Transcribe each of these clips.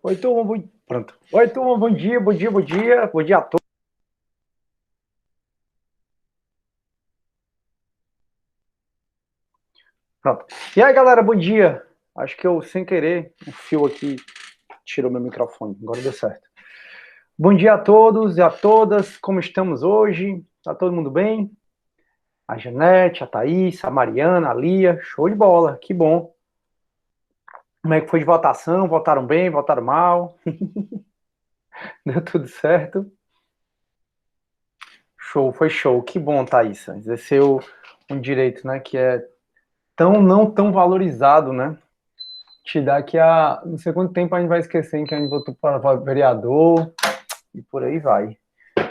Oi, turma, pronto. Oi, turma, bom dia, bom dia, bom dia, bom dia a todos. Pronto. E aí, galera, bom dia. Acho que eu, sem querer, o fio aqui tirou meu microfone. Agora deu certo. Bom dia a todos e a todas. Como estamos hoje? Tá todo mundo bem? A Janete, a Thaís, a Mariana, a Lia. Show de bola, que bom. Como é que foi de votação? Votaram bem, votaram mal? Deu tudo certo? Show, foi show. Que bom, Thaís. Exerceu um direito, né, que é tão não tão valorizado, né? Te dá que não sei quanto tempo a gente vai esquecer em que a gente votou para vereador e por aí vai.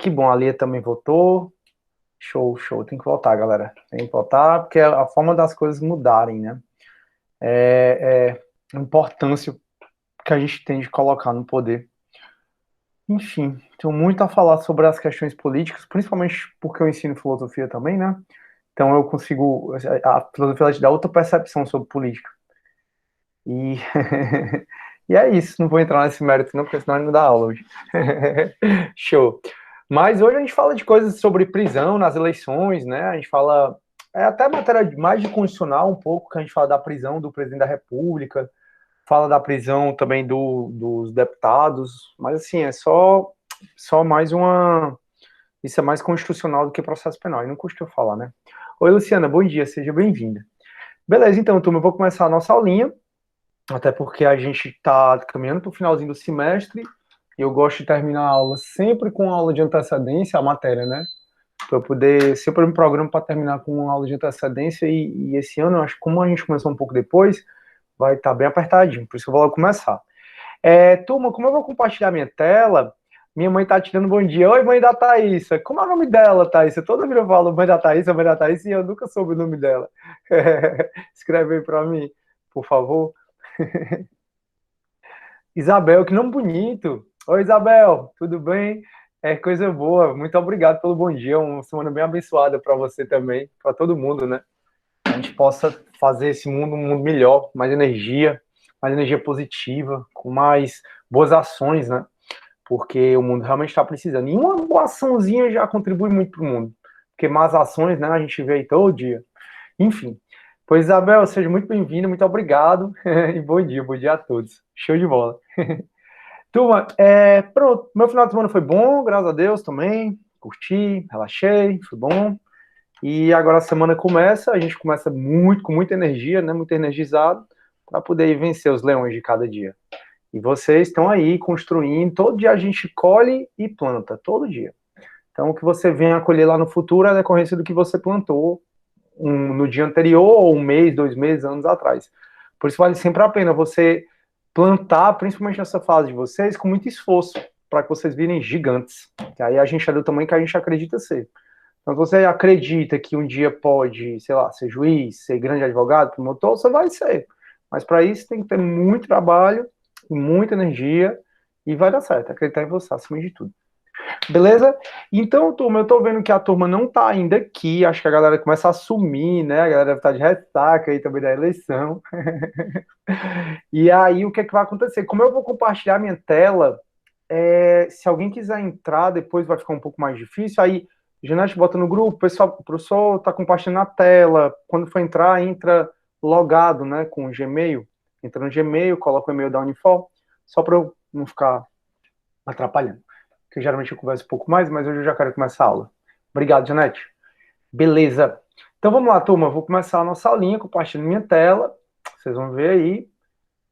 Que bom, a Lia também votou. Show, show. Tem que votar, galera. Tem que votar porque é a forma das coisas mudarem, né? A importância que a gente tem de colocar no poder. Enfim, tenho muito a falar sobre as questões políticas, principalmente porque eu ensino filosofia também, né? Então eu consigo. A filosofia ela te dá outra percepção sobre política. E, e é isso, não vou entrar nesse mérito não, porque senão não dá aula hoje. Show. Mas hoje a gente fala de coisas sobre prisão nas eleições, né? A gente fala, até matéria mais de constitucional um pouco, que a gente fala da prisão do presidente da República, fala da prisão também dos deputados, mas assim, só mais uma... Isso é mais constitucional do que processo penal, e não custa eu falar, né? Oi, Luciana, bom dia, seja bem-vinda. Beleza, então, turma, eu vou começar a nossa aulinha, até porque a gente está caminhando para o finalzinho do semestre e eu gosto de terminar a aula sempre com aula de antecedência, a matéria, né? Para eu poder, sempre me programo para terminar com uma aula de antecedência e esse ano, eu acho que como a gente começou um pouco depois, vai estar bem apertadinho, por isso que eu vou logo começar. Turma, como eu vou compartilhar minha tela, minha mãe tá te dando bom dia. Oi, mãe da Thaís. Como é o nome dela, Thaís? Toda vez eu falo mãe da Thaís, e eu nunca soube o nome dela. Escreve aí para mim, por favor. Isabel, que nome bonito. Oi, Isabel, tudo bem? É coisa boa. Muito obrigado pelo bom dia. Uma semana bem abençoada para você também, para todo mundo, né? A gente possa fazer esse mundo um mundo melhor, mais energia positiva, com mais boas ações, né? Porque o mundo realmente está precisando. E uma boa açãozinha já contribui muito para o mundo. Porque más ações, né? A gente vê aí todo dia. Enfim. Pois, Isabel, seja muito bem-vinda, muito obrigado. E bom dia a todos. Show de bola. Turma, pronto, meu final de semana foi bom, graças a Deus também, curti, relaxei, foi bom, e agora a semana começa, a gente começa com muita energia, né, muito energizado, para poder vencer os leões de cada dia. E vocês estão aí construindo, todo dia a gente colhe e planta, todo dia. Então o que você vem a colher lá no futuro é a decorrência do que você plantou no dia anterior, ou um mês, 2 meses, anos atrás. Por isso vale sempre a pena você plantar, principalmente nessa fase de vocês, com muito esforço, para que vocês virem gigantes. Que aí a gente é do tamanho que a gente acredita ser. Então, se você acredita que um dia pode, sei lá, ser juiz, ser grande advogado, promotor, você vai ser. Mas para isso tem que ter muito trabalho, muita energia, e vai dar certo. Acreditar em você, acima de tudo. Beleza? Então, turma, eu tô vendo que a turma não tá ainda aqui. Acho que a galera começa a sumir, né? A galera deve estar de ressaca aí também da eleição. E aí, o que é que vai acontecer? Como eu vou compartilhar minha tela, se alguém quiser entrar, depois vai ficar um pouco mais difícil. Aí, Janete bota no grupo, pessoal, o professor tá compartilhando a tela. Quando for entrar, entra logado, né? Com o Gmail. Entra no Gmail, coloca o e-mail da Unifor, só para eu não ficar atrapalhando. Que geralmente eu converso um pouco mais, mas hoje eu já quero começar a aula. Obrigado, Janete. Beleza. Então vamos lá, turma. Vou começar a nossa aulinha, compartilhando minha tela. Vocês vão ver aí.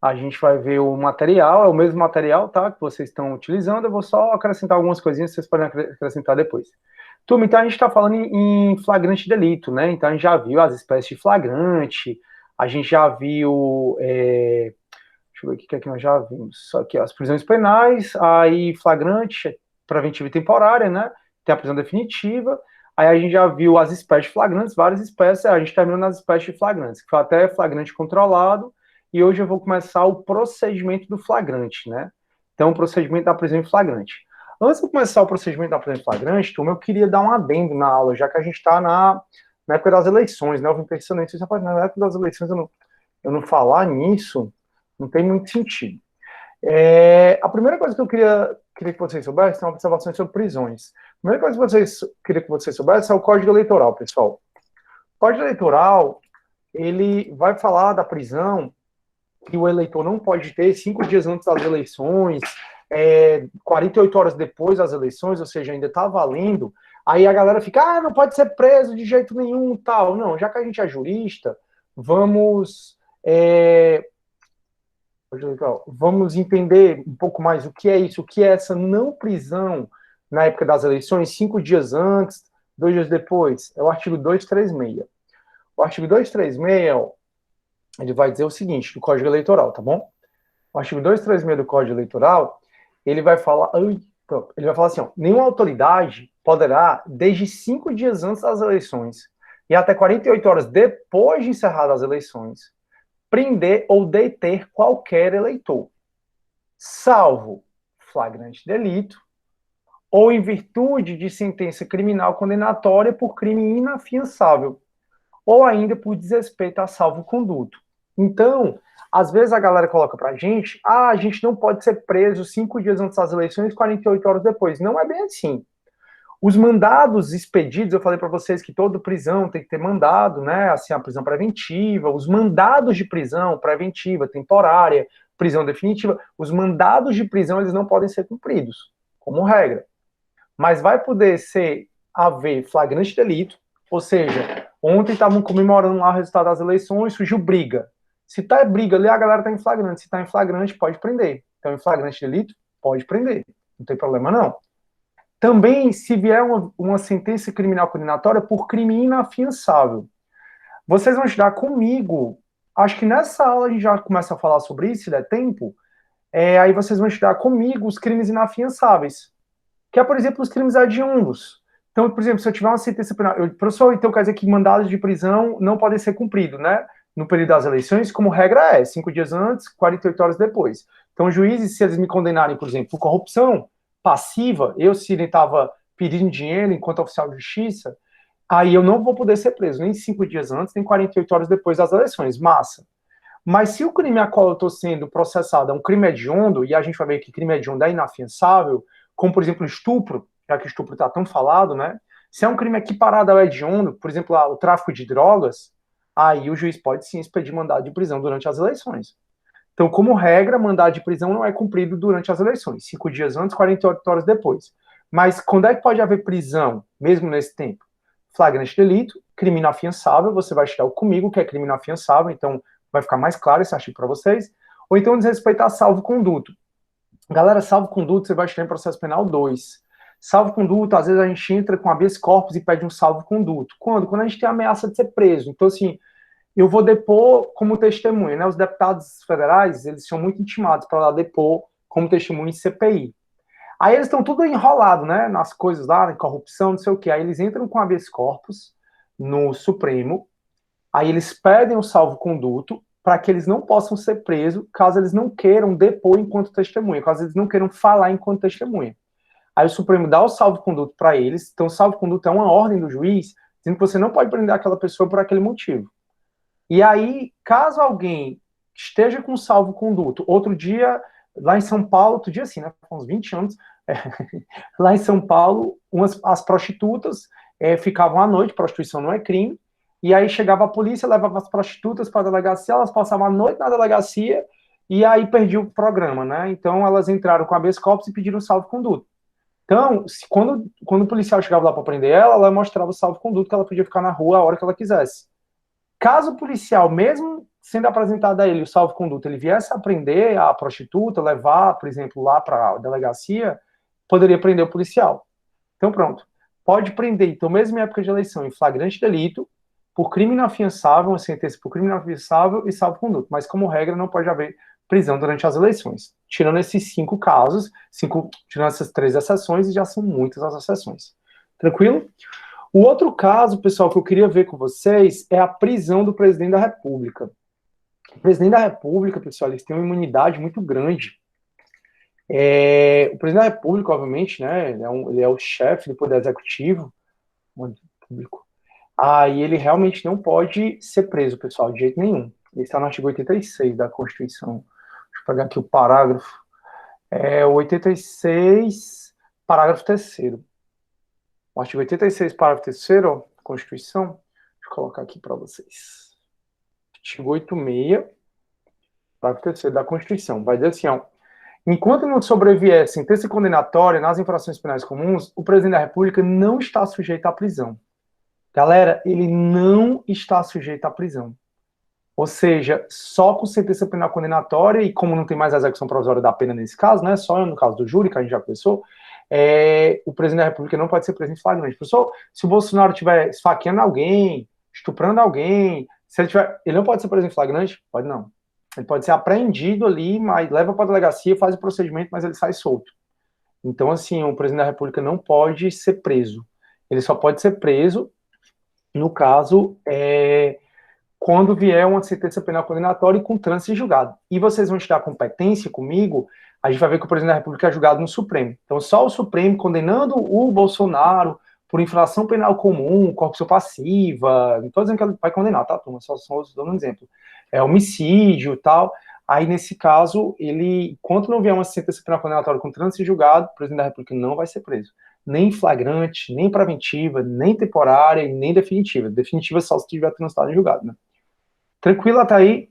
A gente vai ver o material, é o mesmo material, tá? Que vocês estão utilizando. Eu vou só acrescentar algumas coisinhas, vocês podem acrescentar depois. Turma, então a gente está falando em flagrante delito, né? Então a gente já viu as espécies de flagrante, a gente já viu. Deixa eu ver o que é que nós já vimos. Só que as prisões penais, aí flagrante, preventiva e temporária, né? Tem a prisão definitiva. Aí a gente já viu as espécies flagrantes, várias espécies, a gente terminou nas espécies flagrantes, que foi até flagrante controlado, e hoje eu vou começar o procedimento do flagrante, né? Então, o procedimento da prisão em flagrante. Antes de começar o procedimento da prisão em flagrante, turma, eu queria dar um adendo na aula, já que a gente está na época das eleições, né? Eu vim pensando nisso, na época das eleições eu não falar nisso, não tem muito sentido. A primeira coisa que eu queria que vocês soubessem são observações sobre prisões. A primeira coisa que queria que vocês soubessem é o Código Eleitoral, pessoal. O Código Eleitoral, ele vai falar da prisão que o eleitor não pode ter 5 dias antes das eleições, 48 horas depois das eleições, ou seja, ainda está valendo. Aí a galera fica, não pode ser preso de jeito nenhum, tal. Não, já que a gente é jurista, vamos entender um pouco mais o que é isso, o que é essa não prisão na época das eleições, 5 dias antes, 2 dias depois. É o artigo 236. O artigo 236, ele vai dizer o seguinte, do Código Eleitoral, tá bom? O artigo 236 do Código Eleitoral, ele vai falar assim, nenhuma autoridade poderá, desde 5 dias antes das eleições e até 48 horas depois de encerradas as eleições, prender ou deter qualquer eleitor, salvo flagrante delito ou em virtude de sentença criminal condenatória por crime inafiançável, ou ainda por desrespeito a salvo-conduto. Então, às vezes a galera coloca pra gente, a gente não pode ser preso 5 dias antes das eleições e 48 horas depois. Não é bem assim. Os mandados expedidos, eu falei para vocês que toda prisão tem que ter mandado, né? Assim, a prisão preventiva, os mandados de prisão preventiva, temporária, prisão definitiva, os mandados de prisão eles não podem ser cumpridos, como regra. Mas vai poder haver flagrante delito, ou seja, ontem estavam comemorando lá o resultado das eleições, surgiu briga. Se tá briga ali, a galera tá em flagrante. Se tá em flagrante, pode prender. Então, em flagrante delito, pode prender. Não tem problema, não. Também, se vier uma sentença criminal condenatória por crime inafiançável. Vocês vão estudar comigo. Acho que nessa aula a gente já começa a falar sobre isso, se der tempo. Aí vocês vão estudar comigo os crimes inafiançáveis. Que é, por exemplo, os crimes hediondos. Então, por exemplo, se eu tiver uma sentença penal, professor, então quer dizer que mandados de prisão não podem ser cumpridos, né? No período das eleições, como regra 5 dias antes, 48 horas depois. Então, juízes, se eles me condenarem, por exemplo, por corrupção passiva, se ele estava pedindo dinheiro enquanto oficial de justiça, aí eu não vou poder ser preso nem 5 dias antes, nem 48 horas depois das eleições. Massa. Mas se o crime a qual eu estou sendo processado é um crime hediondo, e a gente vai ver que crime hediondo é inafiançável, como, por exemplo, estupro, já que estupro está tão falado, né? Se é um crime equiparado ao hediondo, por exemplo, o tráfico de drogas, aí o juiz pode sim expedir mandado de prisão durante as eleições. Então, como regra, mandado de prisão não é cumprido durante as eleições, 5 dias antes, 48 horas depois. Mas quando é que pode haver prisão, mesmo nesse tempo? Flagrante delito, crime inafiançável, você vai estudar comigo, que é crime inafiançável, então vai ficar mais claro esse artigo para vocês. Ou então desrespeitar salvo-conduto. Galera, salvo-conduto você vai estudar em processo penal 2. Salvo-conduto, às vezes a gente entra com habeas corpus e pede um salvo-conduto. Quando? Quando a gente tem ameaça de ser preso. Então, assim, eu vou depor como testemunha, né? Os deputados federais, eles são muito intimados para lá depor como testemunha em CPI. Aí eles estão tudo enrolado, né? Nas coisas lá, em corrupção, não sei o quê. Aí eles entram com habeas corpus no Supremo, aí eles pedem o salvo-conduto para que eles não possam ser presos caso eles não queiram depor enquanto testemunha, caso eles não queiram falar enquanto testemunha. Aí o Supremo dá o salvo-conduto para eles, então o salvo-conduto é uma ordem do juiz, dizendo que você não pode prender aquela pessoa por aquele motivo. E aí, caso alguém esteja com salvo-conduto, outro dia, lá em São Paulo, outro dia assim, né, uns 20 anos, lá em São Paulo, as prostitutas ficavam à noite, prostituição não é crime, e aí chegava a polícia, levava as prostitutas para a delegacia, elas passavam a noite na delegacia, e aí perdiam o programa, né? Então elas entraram com habeas corpus e pediram salvo-conduto. Então, quando o policial chegava lá para prender ela mostrava o salvo-conduto que ela podia ficar na rua a hora que ela quisesse. Caso o policial, mesmo sendo apresentado a ele o salvo-conduto, ele viesse a prender a prostituta, levar, por exemplo, lá para a delegacia, poderia prender o policial. Então, pronto. Pode prender, então, mesmo em época de eleição, em flagrante delito, por crime inafiançável, uma sentença por crime inafiançável e salvo-conduto. Mas, como regra, não pode haver prisão durante as eleições. Tirando esses 5 casos, tirando essas 3 exceções, e já são muitas as exceções. Tranquilo? O outro caso, pessoal, que eu queria ver com vocês é a prisão do presidente da República. O presidente da República, pessoal, eles têm uma imunidade muito grande. O presidente da República, obviamente, né, ele é o chefe do Poder Executivo, público. Aí ele realmente não pode ser preso, pessoal, de jeito nenhum. Ele está no artigo 86 da Constituição. Deixa eu pegar aqui o parágrafo. É o 86, parágrafo 3º. O artigo 86, parágrafo 3º, Constituição, deixa eu colocar aqui para vocês. Artigo 86, parágrafo 3º da Constituição. Vai dizer assim, ó, enquanto não sobrevier sentença condenatória nas infrações penais comuns, o presidente da República não está sujeito à prisão. Galera, ele não está sujeito à prisão. Ou seja, só com sentença penal condenatória, e como não tem mais a execução provisória da pena nesse caso, né, só no caso do júri, que a gente já conversou, o presidente da República não pode ser preso em flagrante. Professor, se o Bolsonaro estiver esfaqueando alguém, estuprando alguém, se ele não pode ser preso em flagrante? Pode não. Ele pode ser apreendido ali, mas leva para a delegacia, faz o procedimento, mas ele sai solto. Então, assim, o presidente da República não pode ser preso. Ele só pode ser preso, no caso, quando vier uma sentença penal condenatória e com trânsito em julgado. E vocês vão estudar competência comigo, a gente vai ver que o presidente da República é julgado no Supremo. Então, só o Supremo condenando o Bolsonaro por infração penal comum, corrupção passiva, não estou dizendo que ele vai condenar, tá, turma? Só dando um exemplo. Homicídio e tal. Aí, nesse caso, enquanto não vier uma sentença penal condenatória com trânsito em julgado, o presidente da República não vai ser preso. Nem flagrante, nem preventiva, nem temporária, nem definitiva. Definitiva só se tiver transitado em julgado, né? Tranquilo até aí?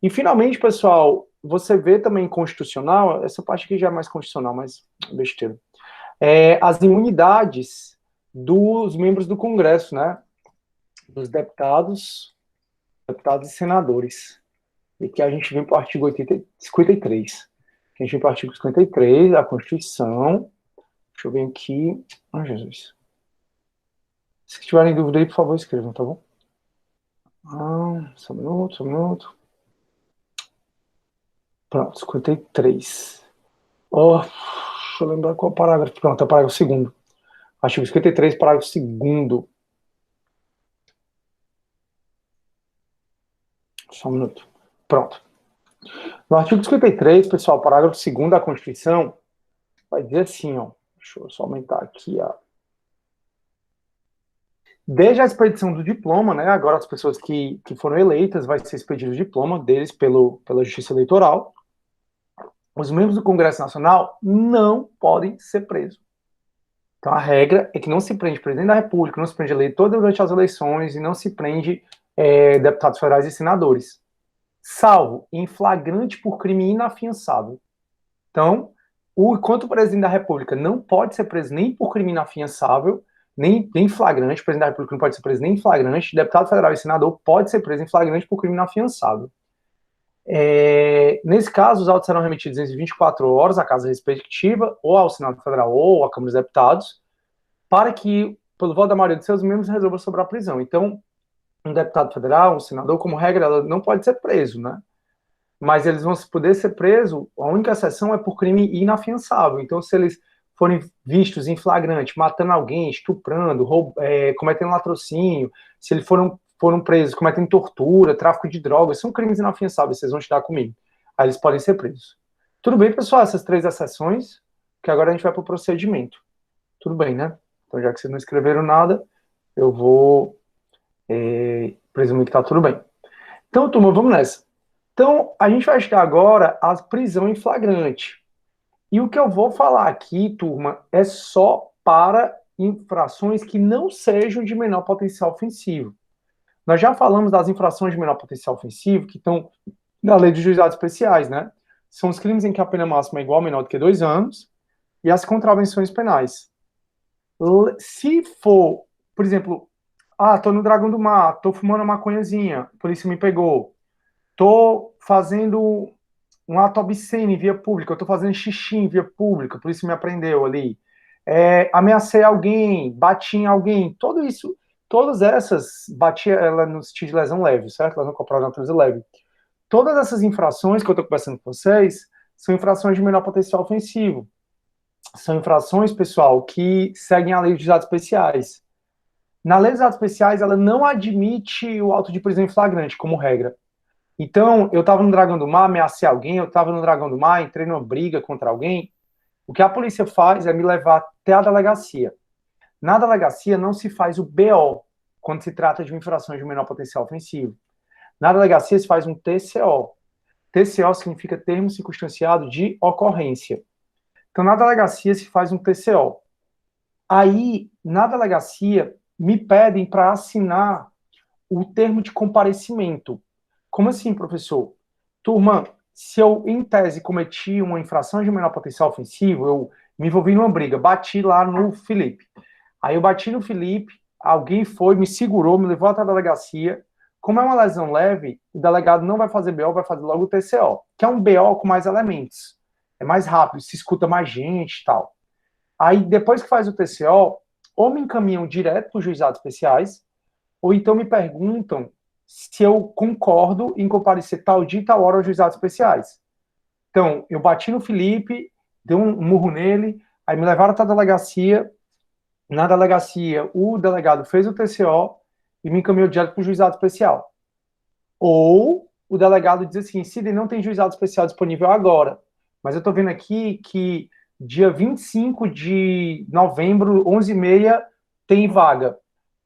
E finalmente, pessoal, você vê também constitucional, essa parte aqui já é mais constitucional, mas besteira. As imunidades dos membros do Congresso, né? Dos deputados e senadores. E que a gente vem para o artigo 53. Que a gente vem para o artigo 53 da Constituição. Deixa eu ver aqui. Ai, Jesus. Se tiverem dúvida aí, por favor, escrevam, tá bom? Só um minuto. Pronto, 53. Deixa eu lembrar qual parágrafo. Pronto, é o parágrafo 2º. Artigo 53, parágrafo 2º. Só um minuto. Pronto. No artigo 53, pessoal, parágrafo 2º da Constituição, vai dizer assim, ó. Deixa eu só aumentar aqui, ó. Desde a expedição do diploma, né? Agora as pessoas que foram eleitas, vai ser expedido o diploma deles pela Justiça Eleitoral. Os membros do Congresso Nacional não podem ser presos. Então a regra é que não se prende presidente da República, não se prende eleitor durante as eleições e não se prende deputados federais e senadores, salvo em flagrante por crime inafiançável. Então, enquanto o presidente da República não pode ser preso nem por crime inafiançável, nem flagrante, o presidente da República não pode ser preso nem em flagrante, deputado federal e senador pode ser preso em flagrante por crime inafiançável. Nesse caso, os autos serão remetidos em 24 horas à casa respectiva, ou ao Senado Federal, ou à Câmara dos Deputados, para que, pelo voto da maioria de seus membros, resolva sobre a prisão. Então, um deputado federal, um senador, como regra, ela não pode ser preso, né? Mas eles vão poder ser presos, a única exceção é por crime inafiançável. Então, se eles forem vistos em flagrante, matando alguém, estuprando, cometendo latrocínio, se eles foram presos cometendo tortura, tráfico de drogas, são crimes inafiançáveis, vocês vão estudar comigo. Aí eles podem ser presos. Tudo bem, pessoal? Essas 3 exceções, que agora a gente vai para o procedimento. Tudo bem, né? Então, já que vocês não escreveram nada, eu vou presumir que está tudo bem. Então, turma, vamos nessa. Então, a gente vai estudar agora a prisão em flagrante. E o que eu vou falar aqui, turma, é só para infrações que não sejam de menor potencial ofensivo. Nós já falamos das infrações de menor potencial ofensivo, que estão na lei de juizados especiais, né? São os crimes em que a pena máxima é igual ou menor do que 2 anos, e as contravenções penais. Se for, por exemplo, tô no Dragão do Mar, tô fumando uma maconhazinha, a polícia me pegou, tô fazendo um ato obsceno em via pública, eu tô fazendo xixi em via pública, a polícia me apreendeu ali, ameacei alguém, bati em alguém, tudo isso, todas essas, bati ela no sentido de lesão leve, certo? Lesão corporal de natureza leve. Todas essas infrações que eu tô conversando com vocês, são infrações de menor potencial ofensivo. São infrações, pessoal, que seguem a lei de juizados especiais. Na lei de juizados especiais, ela não admite o auto de prisão em flagrante, como regra. Então, eu estava no Dragão do Mar, ameacei alguém, eu estava no Dragão do Mar, entrei numa briga contra alguém. O que a polícia faz é me levar até a delegacia. Na delegacia não se faz o BO, quando se trata de uma infração de menor potencial ofensivo. Na delegacia se faz um TCO. TCO significa termo circunstanciado de ocorrência. Então, na delegacia se faz um TCO. Aí, na delegacia, me pedem para assinar o termo de comparecimento. Como assim, professor? Turma, se eu, em tese, cometi uma infração de menor potencial ofensivo, eu me envolvi numa briga, bati lá no Felipe. Aí eu bati no Felipe, alguém foi, me segurou, me levou até a delegacia. Como é uma lesão leve, o delegado não vai fazer BO, vai fazer logo o TCO, que é um BO com mais elementos. É mais rápido, se escuta mais gente e tal. Aí, depois que faz o TCO, ou me encaminham direto para os juizados especiais, ou então me perguntam se eu concordo em comparecer tal dia e tal hora aos juizados especiais. Então, eu bati no Felipe, dei um murro nele, aí me levaram até a delegacia. Na delegacia, o delegado fez o TCO e me encaminhou direto para o juizado especial. Ou o delegado diz assim: Sidney, não tem juizado especial disponível agora, mas eu estou vendo aqui que dia 25 de novembro, 11h30, tem vaga.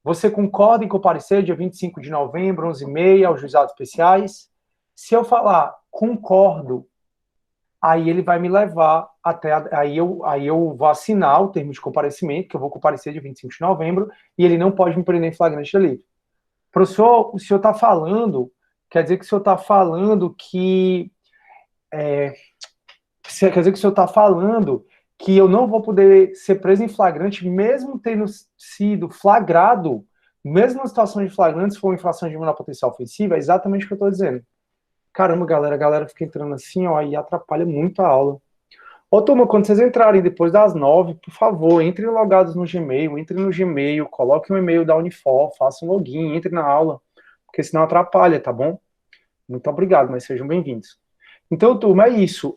Você concorda em comparecer dia 25 de novembro, 11h30, aos juizados especiais? Se eu falar concordo, aí ele vai me levar até. Aí eu vou assinar o termo de comparecimento, que eu vou comparecer dia 25 de novembro, e ele não pode me prender em flagrante delito. Professor, o senhor está falando, quer dizer que o senhor está falando que. Quer dizer que o senhor está falando que eu não vou poder ser preso em flagrante, mesmo tendo sido flagrado, mesmo na situação de flagrante, se for uma infração de menor potencial ofensiva, é exatamente o que eu estou dizendo. Caramba, galera, a galera fica entrando assim, ó, e atrapalha muito a aula. Ô, turma, quando vocês entrarem depois das 9, por favor, entrem logados no Gmail, entrem no Gmail, coloquem o e-mail da Unifor, façam login, entrem na aula, porque senão atrapalha, tá bom? Muito obrigado, mas sejam bem-vindos. Então, turma, é isso.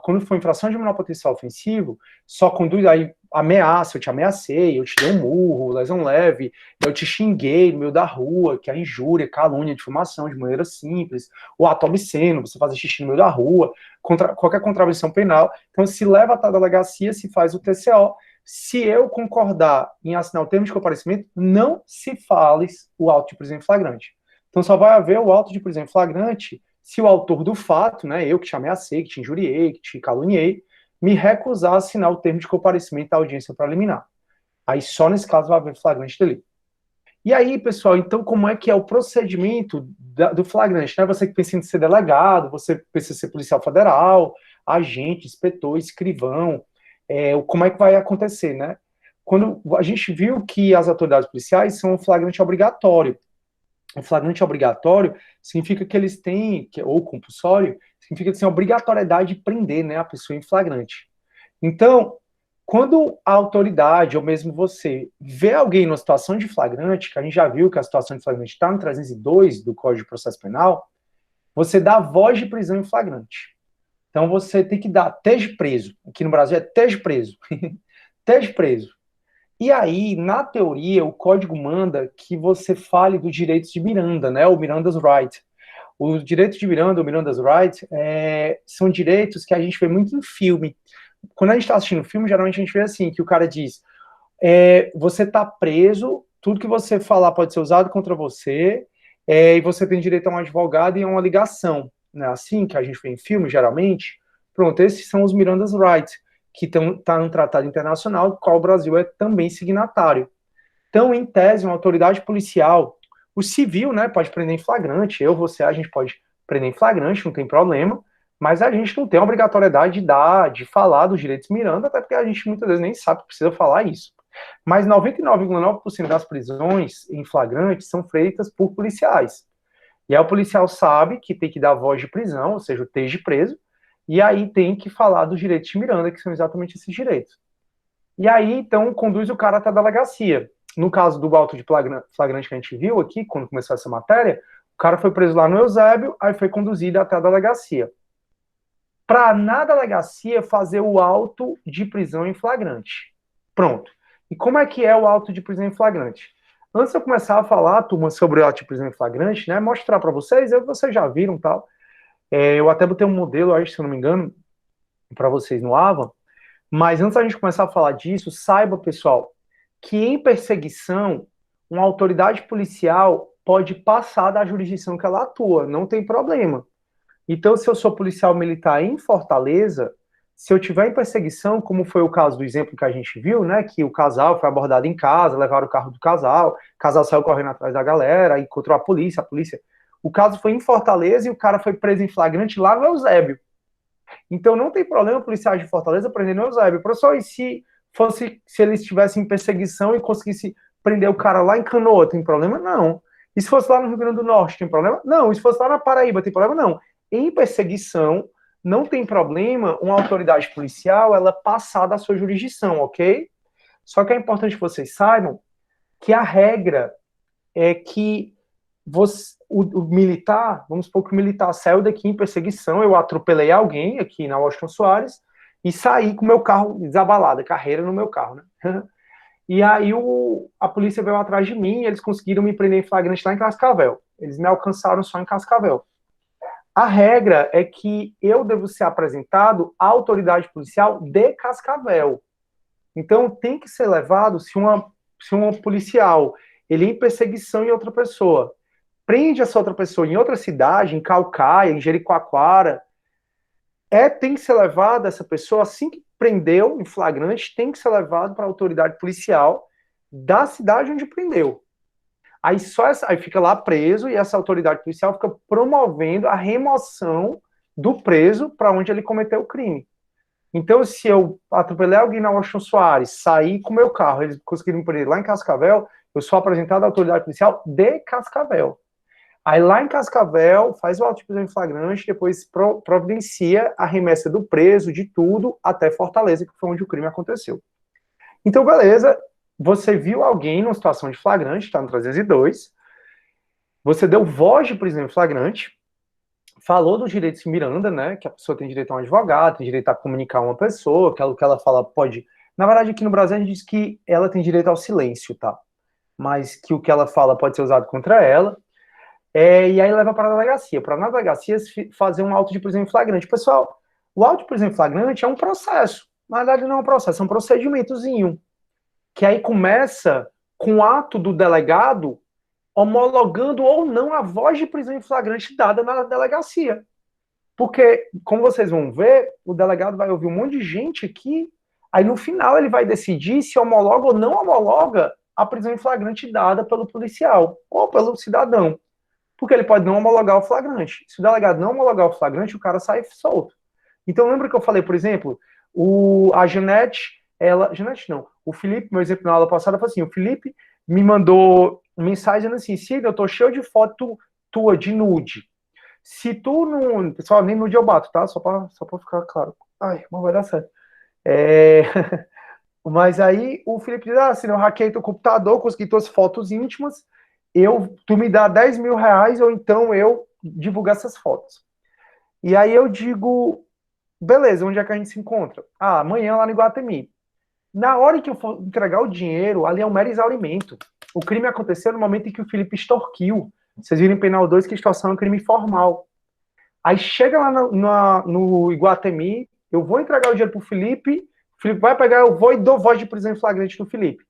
Quando for infração de menor potencial ofensivo, só conduz aí ameaça, eu te ameacei, eu te dei um murro, lesão leve, eu te xinguei no meio da rua, que é injúria, calúnia, difamação, de maneira simples, o ato obsceno, você fazer xixi no meio da rua, qualquer contravenção penal. Então, se leva até a delegacia, se faz o TCO. Se eu concordar em assinar o termo de comparecimento, não se fale o auto de prisão em flagrante. Então, só vai haver o auto de prisão em flagrante se o autor do fato, né, eu que te ameacei, que te injuriei, que te caluniei, me recusar a assinar o termo de comparecimento da audiência preliminar. Aí só nesse caso vai haver flagrante delito. E aí, pessoal, então como é que é o procedimento do flagrante? Né? Você que pensa em ser delegado, você pensa em ser policial federal, agente, inspetor, escrivão, como é que vai acontecer, né? Quando a gente viu que as autoridades policiais são um flagrante obrigatório, o flagrante obrigatório significa que eles têm, ou compulsório, significa que tem obrigatoriedade de prender, né, a pessoa em flagrante. Então, quando a autoridade, ou mesmo você, vê alguém numa situação de flagrante, que a gente já viu que a situação de flagrante está no 302 do Código de Processo Penal, você dá voz de prisão em flagrante. Então, você tem que dar TED preso. Aqui no Brasil é TED preso. TED preso. E aí, na teoria, o código manda que você fale dos direitos de Miranda, né? O Miranda's Right. Os direitos de Miranda, o Miranda's Right, são direitos que a gente vê muito em filme. Quando a gente está assistindo filme, geralmente a gente vê assim, que o cara diz, você está preso, tudo que você falar pode ser usado contra você, e você tem direito a um advogado e a uma ligação. Né? Assim que a gente vê em filme, geralmente. Pronto, esses são os Miranda's Right, que está no Tratado Internacional, do qual o Brasil é também signatário. Então, em tese, uma autoridade policial, o civil, né, pode prender em flagrante, você, a gente pode prender em flagrante, não tem problema, mas a gente não tem a obrigatoriedade de falar dos direitos Miranda, até porque a gente muitas vezes nem sabe que precisa falar isso. Mas 99,9% das prisões em flagrante são feitas por policiais. E aí o policial sabe que tem que dar voz de prisão, ou seja, o esteja preso, e aí tem que falar dos direitos de Miranda, que são exatamente esses direitos. E aí, então, conduz o cara até a delegacia. No caso do auto de flagrante que a gente viu aqui, quando começou essa matéria, o cara foi preso lá no Eusébio, aí foi conduzido até a delegacia. Para, na delegacia, fazer o auto de prisão em flagrante. Pronto. E como é que é o auto de prisão em flagrante? Antes de eu começar a falar, turma, sobre o auto de prisão em flagrante, né, mostrar para vocês, vocês já viram tal. Eu até botei um modelo, acho, se eu não me engano, para vocês no AVA, mas antes da gente começar a falar disso, saiba, pessoal, que em perseguição, uma autoridade policial pode passar da jurisdição que ela atua, não tem problema. Então, se eu sou policial militar em Fortaleza, Se eu tiver em perseguição, como foi o caso do exemplo que a gente viu, né, que o casal foi abordado em casa, levaram o carro do casal, o casal saiu correndo atrás da galera, encontrou a polícia. O caso foi em Fortaleza e o cara foi preso em flagrante lá no Eusébio. Então não tem problema policiais de Fortaleza prender no Eusébio. Professor, e se eles estivessem em perseguição e conseguisse prender o cara lá em Canoa, tem problema? Não. E se fosse lá no Rio Grande do Norte, tem problema? Não. E se fosse lá na Paraíba, tem problema? Não. Em perseguição, não tem problema uma autoridade policial ela passar da sua jurisdição, ok? Só que é importante que vocês saibam que a regra é que o militar, vamos supor que o militar saiu daqui em perseguição, eu atropelei alguém aqui na Washington Soares e saí com o meu carro desabalado, carreira no meu carro, né? E aí a polícia veio atrás de mim e eles conseguiram me prender em flagrante lá em Cascavel. Eles me alcançaram só em Cascavel. A regra é que eu devo ser apresentado à autoridade policial de Cascavel. Então tem que ser levado se um policial ele é em perseguição em outra pessoa, prende essa outra pessoa em outra cidade, em Caucaia, em Jericoacoara, tem que ser levado essa pessoa, assim que prendeu em flagrante, tem que ser levado para a autoridade policial da cidade onde prendeu. Aí fica lá preso e essa autoridade policial fica promovendo a remoção do preso para onde ele cometeu o crime. Então, se eu atropelei alguém na Washington Soares, saí com meu carro, eles conseguiram me prender lá em Cascavel, eu sou apresentado à autoridade policial de Cascavel. Aí lá em Cascavel, faz o auto de prisão em flagrante, depois providencia a remessa do preso, de tudo, até Fortaleza, que foi onde o crime aconteceu. Então, beleza, você viu alguém numa situação de flagrante, está no 302, você deu voz de prisão em flagrante, falou dos direitos de Miranda, né, que a pessoa tem direito a um advogado, tem direito a comunicar uma pessoa, que o que ela fala pode... Na verdade, aqui no Brasil a gente diz que ela tem direito ao silêncio, tá? Mas que o que ela fala pode ser usado contra ela. E aí leva para a delegacia. Para na delegacia fazer um auto de prisão em flagrante. Pessoal, o auto de prisão em flagrante é um processo. Na verdade, não é um processo, é um procedimentozinho. Que aí começa com o ato do delegado homologando ou não a voz de prisão em flagrante dada na delegacia. Porque, como vocês vão ver, o delegado vai ouvir um monte de gente aqui, aí no final ele vai decidir se homologa ou não homologa a prisão em flagrante dada pelo policial ou pelo cidadão. Porque ele pode não homologar o flagrante. Se o delegado não homologar o flagrante, o cara sai solto. Então, lembra que eu falei, por exemplo, a Janete, Janete não, o Felipe, meu exemplo na aula passada, foi assim, o Felipe me mandou mensagem dizendo assim, Cid, eu tô cheio de foto tua, de nude. Se tu não... Pessoal, nem nude eu bato, tá? Só pra ficar claro. Ai, mas vai dar certo. Mas aí o Felipe diz, se eu hackei teu computador, consegui tuas fotos íntimas, tu me dá 10 mil reais ou então eu divulgar essas fotos. E aí eu digo, beleza, onde é que a gente se encontra? Amanhã lá no Iguatemi. Na hora que eu for entregar o dinheiro, ali é um mero exaurimento. O crime aconteceu no momento em que o Felipe extorquiu. Vocês viram em Penal 2 que extorsão é um crime formal. Aí chega lá no Iguatemi, eu vou entregar o dinheiro pro Felipe vai pegar, eu vou e dou voz de prisão em flagrante no Felipe.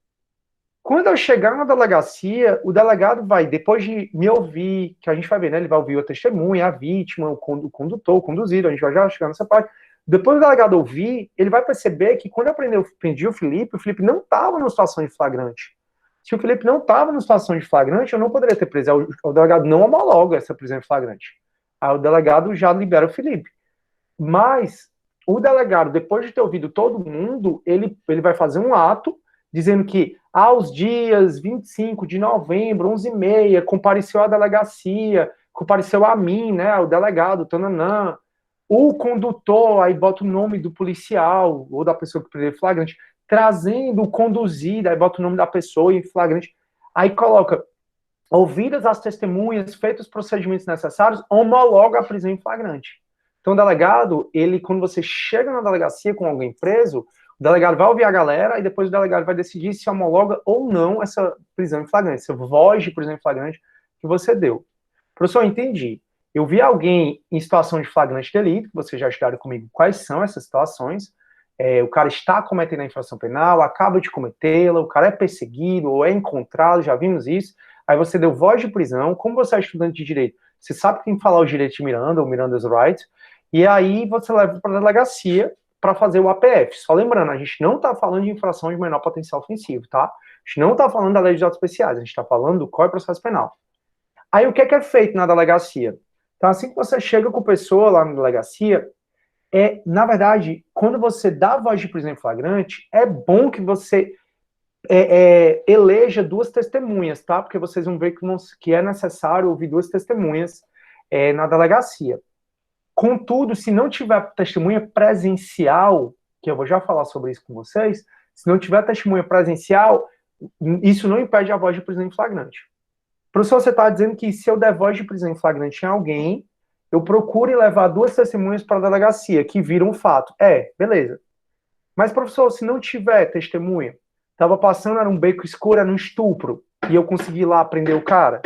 Quando eu chegar na delegacia, o delegado vai, depois de me ouvir, que a gente vai ver, né? Ele vai ouvir a testemunha, a vítima, o condutor, o conduzido, a gente vai já chegar nessa parte. Depois do delegado ouvir, ele vai perceber que quando eu prendi o Felipe não estava numa situação de flagrante. Se o Felipe não estava numa situação de flagrante, eu não poderia ter preso. O delegado não homologa essa prisão em flagrante. Aí o delegado já libera o Felipe. Mas o delegado, depois de ter ouvido todo mundo, ele vai fazer um ato dizendo que aos dias 25 de novembro, 11h30, compareceu à delegacia, compareceu a mim, né, o delegado, tananã, o condutor, aí bota o nome do policial, ou da pessoa que prendeu flagrante, trazendo o conduzido, aí bota o nome da pessoa em flagrante, aí coloca, ouvidas as testemunhas, feitos os procedimentos necessários, homologa a prisão em flagrante. Então, o delegado, quando você chega na delegacia com alguém preso, o delegado vai ouvir a galera e depois o delegado vai decidir se homologa ou não essa prisão em flagrante, essa voz de prisão em flagrante que você deu. Professor, eu entendi. Eu vi alguém em situação de flagrante delito, que vocês já estudaram comigo quais são essas situações, o cara está cometendo a infração penal, acaba de cometê-la, o cara é perseguido ou é encontrado, já vimos isso, aí você deu voz de prisão, como você é estudante de direito, você sabe que tem que falar o direito de Miranda, ou Miranda's Right, e aí você leva para a delegacia, para fazer o APF. Só lembrando, a gente não está falando de infração de menor potencial ofensivo, tá? A gente não está falando da lei de atos especiais, a gente está falando do Código de Processo Penal. Aí o que é feito na delegacia? Então, assim que você chega com a pessoa lá na delegacia, na verdade, quando você dá voz de prisão em flagrante, é bom que você eleja duas testemunhas, tá? Porque vocês vão ver que é necessário ouvir duas testemunhas na delegacia. Contudo, se não tiver testemunha presencial, que eu vou já falar sobre isso com vocês, se não tiver testemunha presencial, isso não impede a voz de prisão em flagrante. Professor, você está dizendo que se eu der voz de prisão em flagrante em alguém, eu procure levar duas testemunhas para a delegacia, que viram o fato. Beleza. Mas, professor, se não tiver testemunha, estava passando, era um beco escuro, era um estupro, e eu consegui lá prender o cara,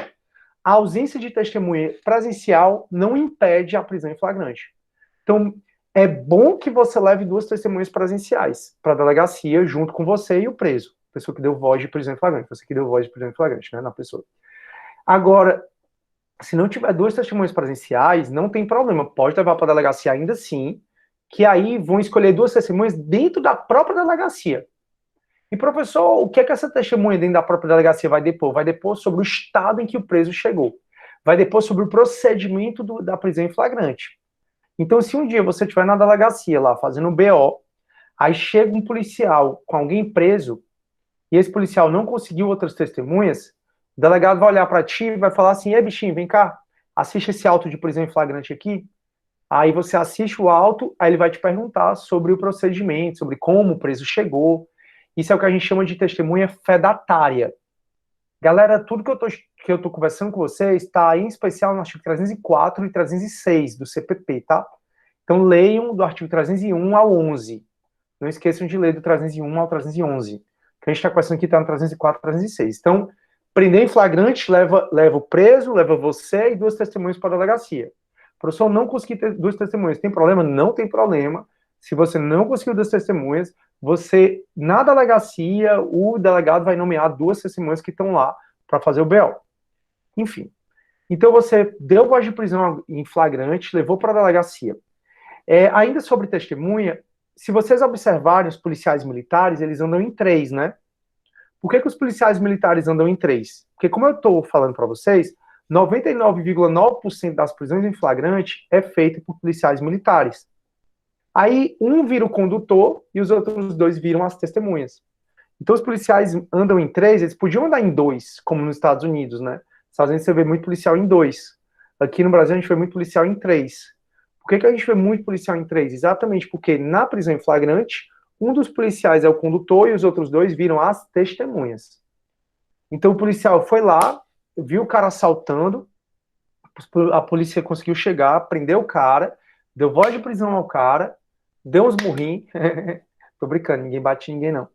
a ausência de testemunha presencial não impede a prisão em flagrante. Então, é bom que você leve duas testemunhas presenciais para a delegacia, junto com você e o preso. A pessoa que deu voz de prisão em flagrante. Você que deu voz de prisão em flagrante, né, na pessoa. Agora, se não tiver duas testemunhas presenciais, não tem problema. Pode levar para a delegacia ainda assim, que aí vão escolher duas testemunhas dentro da própria delegacia. E, professor, o que é que essa testemunha dentro da própria delegacia vai depor? Vai depor sobre o estado em que o preso chegou. Vai depor sobre o procedimento da prisão em flagrante. Então, se um dia você estiver na delegacia lá, fazendo um BO, aí chega um policial com alguém preso, e esse policial não conseguiu outras testemunhas, o delegado vai olhar para ti e vai falar assim, bichinho, vem cá, assiste esse auto de prisão em flagrante aqui. Aí você assiste o auto, aí ele vai te perguntar sobre o procedimento, sobre como o preso chegou. Isso é o que a gente chama de testemunha fedatária. Galera, tudo que eu tô conversando com vocês está em especial no artigo 304 e 306 do CPP, tá? Então leiam do artigo 301 ao 11. Não esqueçam de ler do 301 ao 311. O que a gente está conversando aqui está no 304 e 306. Então, prender em flagrante leva o preso, leva você e duas testemunhas para a delegacia. Professor, não consegui ter duas testemunhas. Tem problema? Não tem problema. Se você não conseguiu duas testemunhas, você, na delegacia, o delegado vai nomear duas testemunhas que estão lá para fazer o BO. Enfim. Então, você deu voz de prisão em flagrante, levou para a delegacia. Ainda sobre testemunha, se vocês observarem os policiais militares, eles andam em três, né? Por que os policiais militares andam em três? Porque, como eu estou falando para vocês, 99,9% das prisões em flagrante é feita por policiais militares. Aí, um vira o condutor e os outros dois viram as testemunhas. Então, os policiais andam em três, eles podiam andar em dois, como nos Estados Unidos, né? Nos Estados Unidos você vê muito policial em dois. Aqui no Brasil a gente vê muito policial em três. Por que a gente vê muito policial em três? Exatamente porque na prisão em flagrante, um dos policiais é o condutor e os outros dois viram as testemunhas. Então o policial foi lá, viu o cara assaltando, a polícia conseguiu chegar, prendeu o cara, deu voz de prisão ao cara, deu uns murrinhos, tô brincando, ninguém bate ninguém não.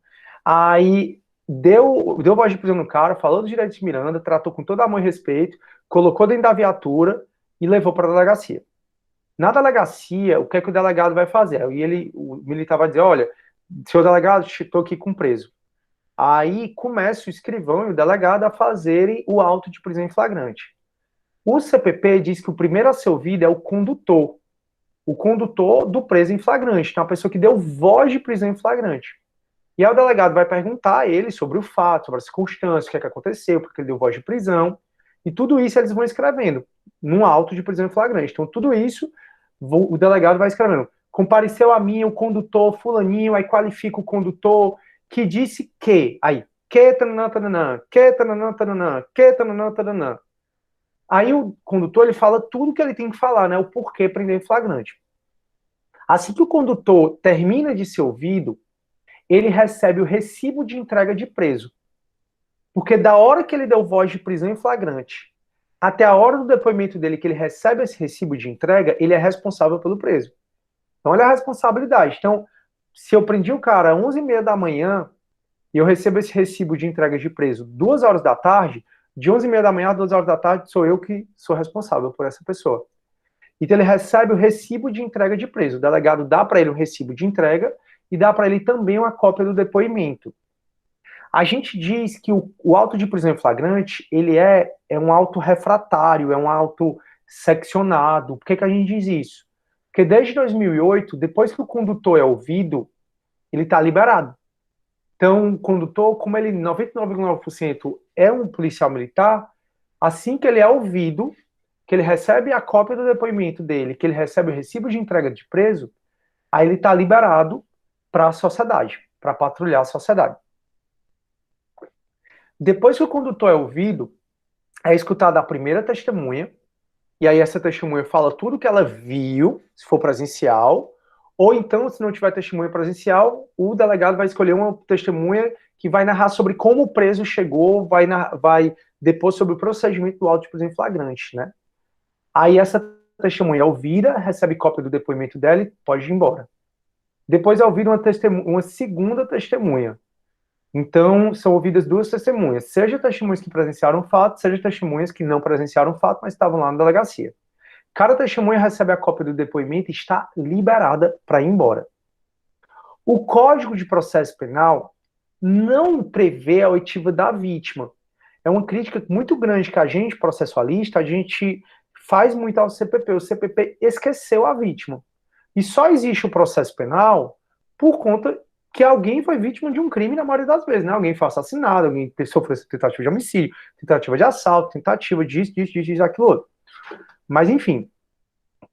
Aí deu voz de prisão no cara, falou dos direitos de Miranda, tratou com todo amor e respeito, colocou dentro da viatura e levou para a delegacia. Na delegacia, o que é que o delegado vai fazer? E o militar vai dizer, olha, senhor delegado, estou aqui com preso. Aí começa o escrivão e o delegado a fazerem o auto de prisão em flagrante. O CPP diz que o primeiro a ser ouvido é o condutor do preso em flagrante, então a pessoa que deu voz de prisão em flagrante. E aí o delegado vai perguntar a ele sobre o fato, sobre as circunstâncias, o que é que aconteceu, porque ele deu voz de prisão, e tudo isso eles vão escrevendo num auto de prisão em flagrante. Então tudo isso o delegado vai escrevendo. Compareceu a mim o condutor fulaninho, aí qualifica o condutor que disse que, aí, que tananã, tananã, que tananã, tananã, que tananã, tananã. Aí o condutor, ele fala tudo que ele tem que falar, né, o porquê prender em flagrante. Assim que o condutor termina de ser ouvido, ele recebe o recibo de entrega de preso. Porque da hora que ele deu voz de prisão em flagrante até a hora do depoimento dele que ele recebe esse recibo de entrega, ele é responsável pelo preso. Então, olha a responsabilidade. Então, se eu prendi o cara às 11h30 da manhã e eu recebo esse recibo de entrega de preso 2 horas da tarde, de 11h30 da manhã a 2 horas da tarde, sou eu que sou responsável por essa pessoa. Então, ele recebe o recibo de entrega de preso. O delegado dá para ele um recibo de entrega e dá para ele também uma cópia do depoimento. A gente diz que o auto de prisão em flagrante, ele é um auto refratário, é um auto seccionado. Por que a gente diz isso? Porque desde 2008, depois que o condutor é ouvido, ele está liberado. Então, o condutor, como ele 99,9% é um policial militar, assim que ele é ouvido, que ele recebe a cópia do depoimento dele, que ele recebe o recibo de entrega de preso, aí ele está liberado para a sociedade, para patrulhar a sociedade. Depois que o condutor é ouvido, é escutada a primeira testemunha, e aí essa testemunha fala tudo que ela viu, se for presencial, ou então, se não tiver testemunha presencial, o delegado vai escolher uma testemunha que vai narrar sobre como o preso chegou, vai depor sobre o procedimento do auto de prisão em flagrante, né? Aí essa testemunha é ouvida, recebe cópia do depoimento dela e pode ir embora. Depois é ouvida uma segunda testemunha. Então, são ouvidas duas testemunhas, seja testemunhas que presenciaram o fato, seja testemunhas que não presenciaram o fato, mas estavam lá na delegacia. Cada testemunha recebe a cópia do depoimento e está liberada para ir embora. O Código de Processo Penal não prevê a oitiva da vítima. É uma crítica muito grande que a gente, processualista, a gente faz muito ao CPP. O CPP esqueceu a vítima. E só existe o processo penal por conta que alguém foi vítima de um crime na maioria das vezes, né? Alguém foi assassinado, alguém sofreu tentativa de homicídio, tentativa de assalto, tentativa disso, aquilo outro. Mas, enfim,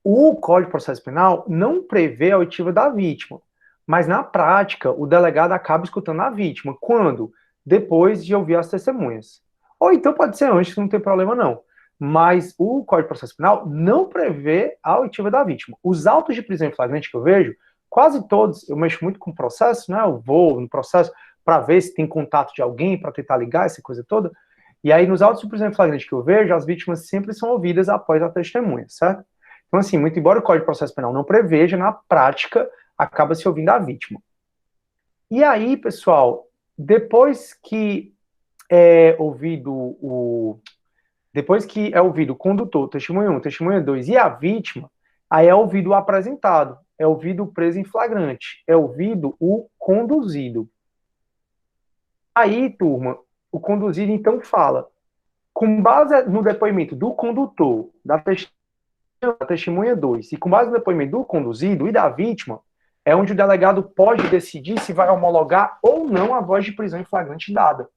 o Código de Processo Penal não prevê a oitiva da vítima, mas, na prática, o delegado acaba escutando a vítima. Quando? Depois de ouvir as testemunhas. Ou então pode ser antes, não tem problema não. Mas o Código de Processo Penal não prevê a oitiva da vítima. Os autos de prisão em flagrante que eu vejo, quase todos, eu mexo muito com o processo, né? Eu vou no processo para ver se tem contato de alguém, para tentar ligar, essa coisa toda. E aí, nos autos de prisão em flagrante que eu vejo, as vítimas sempre são ouvidas após a testemunha, certo? Então, assim, muito embora o Código de Processo Penal não preveja, na prática, acaba se ouvindo a vítima. E aí, pessoal, depois que é ouvido o condutor, testemunha 1, testemunha 2 e a vítima, aí é ouvido o apresentado, é ouvido o preso em flagrante, é ouvido o conduzido. Aí, turma, o conduzido então fala, com base no depoimento do condutor, da testemunha 2, e com base no depoimento do conduzido e da vítima, é onde o delegado pode decidir se vai homologar ou não a voz de prisão em flagrante dada.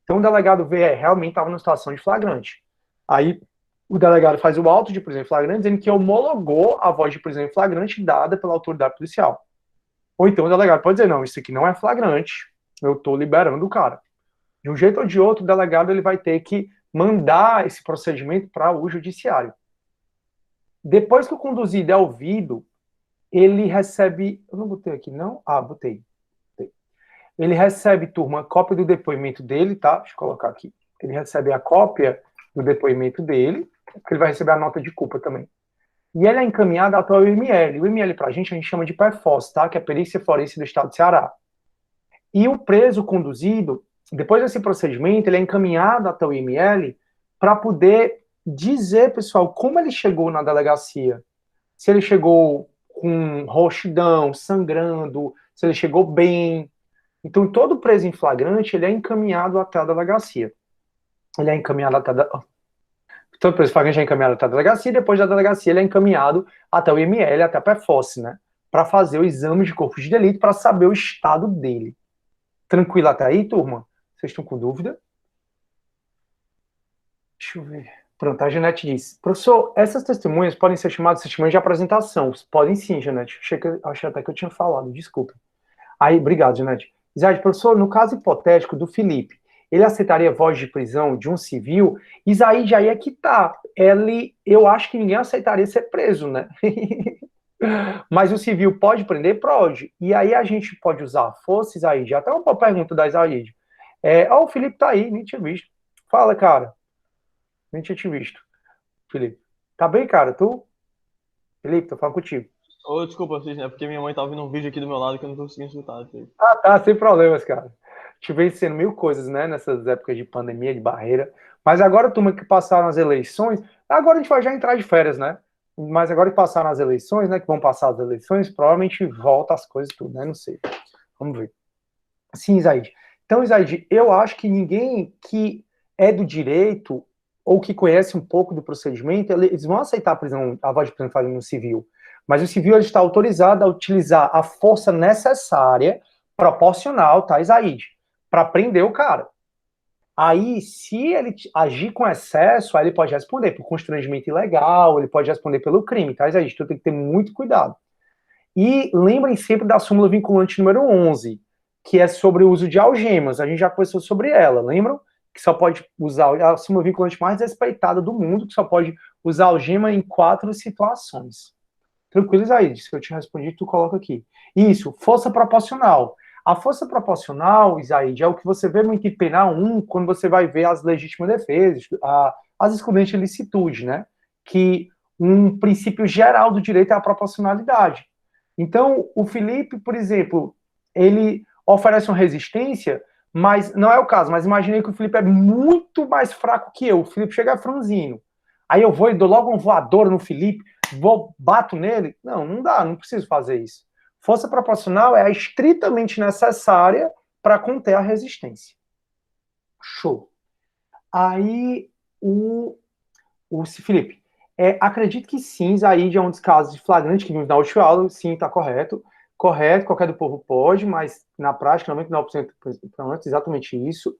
Então o delegado vê, realmente estava numa situação de flagrante. Aí o delegado faz o auto de prisão em flagrante, dizendo que homologou a voz de prisão em flagrante dada pela autoridade policial. Ou então o delegado pode dizer, não, isso aqui não é flagrante, eu estou liberando o cara. De um jeito ou de outro, o delegado ele vai ter que mandar esse procedimento para o judiciário. Depois que o conduzido é ouvido, ele recebe... Eu não botei aqui, não? Ah, botei. Ele recebe, turma, cópia do depoimento dele, tá? Deixa eu colocar aqui. Ele recebe a cópia do depoimento dele, porque ele vai receber a nota de culpa também. E ele é encaminhado até o IML. O IML pra gente, a gente chama de PEFOS, tá? Que é a Perícia Forense do Estado de Ceará. E o preso conduzido, depois desse procedimento, ele é encaminhado até o IML para poder dizer, pessoal, como ele chegou na delegacia. Se ele chegou com roxidão, sangrando, se ele chegou bem. Então, todo preso em flagrante, ele é encaminhado até a delegacia. Ele é encaminhado até todo preso em flagrante é encaminhado até a delegacia, e depois da delegacia ele é encaminhado até o IML, até a PEFOS, né? Para fazer o exame de corpo de delito, para saber o estado dele. Tranquilo até aí, turma? Vocês estão com dúvida? Deixa eu ver. Pronto, a Janete disse. Professor, essas testemunhas podem ser chamadas de testemunhas de apresentação. Podem sim, Janete. Achei até que eu tinha falado, desculpa. Aí, obrigado, Janete. Isaías, professor, no caso hipotético do Felipe, ele aceitaria voz de prisão de um civil? Isaías, aí é que tá. Eu acho que ninguém aceitaria ser preso, né? Mas o civil pode prender? Pode. E aí a gente pode usar a força, Isaías. Até uma pergunta da Isaías. O Felipe tá aí, nem tinha visto. Fala, cara. Nem tinha te visto. Felipe. Tá bem, cara? Tu? Felipe, tô falando contigo. Ô, desculpa, é porque minha mãe tá ouvindo um vídeo aqui do meu lado que eu não tô conseguindo escutar. Ah, tá, sem problemas, cara. Tive sendo mil coisas, né, nessas épocas de pandemia, de barreira. Mas agora, turma, que passaram as eleições, agora a gente vai já entrar de férias, né? Mas agora que passaram as eleições, né, que vão passar as eleições, provavelmente volta as coisas tudo, né? Não sei. Vamos ver. Sim, Isaíde. Então, Isaíde, eu acho que ninguém que é do direito ou que conhece um pouco do procedimento, eles vão aceitar a voz de prisão em flagrante no civil. Mas o civil ele está autorizado a utilizar a força necessária, proporcional, tá, Isaíde, para prender o cara. Aí, se ele agir com excesso, aí ele pode responder por constrangimento ilegal, ele pode responder pelo crime, tá, Isaíde? Então tem que ter muito cuidado. E lembrem sempre da súmula vinculante número 11, que é sobre o uso de algemas. A gente já conversou sobre ela, lembram? Que só pode usar a súmula vinculante mais respeitada do mundo, que só pode usar algema em 4 situações. Tranquilo, Isaíde, se eu te respondi, tu coloca aqui. Isso, força proporcional. A força proporcional, Isaíde, é o que você vê muito em penal 1, quando você vai ver as legítimas defesas, as excludentes de licitude, né? Que um princípio geral do direito é a proporcionalidade. Então, o Felipe, por exemplo, ele oferece uma resistência, mas não é o caso, mas imaginei que o Felipe é muito mais fraco que eu. O Felipe chega franzino. Aí eu vou e dou logo um voador no Felipe, bato nele. Não, não dá, não preciso fazer isso. Força proporcional é a estritamente necessária para conter a resistência. Show. Aí, Felipe, acredito que sim, Zaid é um dos casos de flagrante que vimos na última aula, sim, está correto. Correto, qualquer do povo pode, mas na prática, 99% é exatamente isso.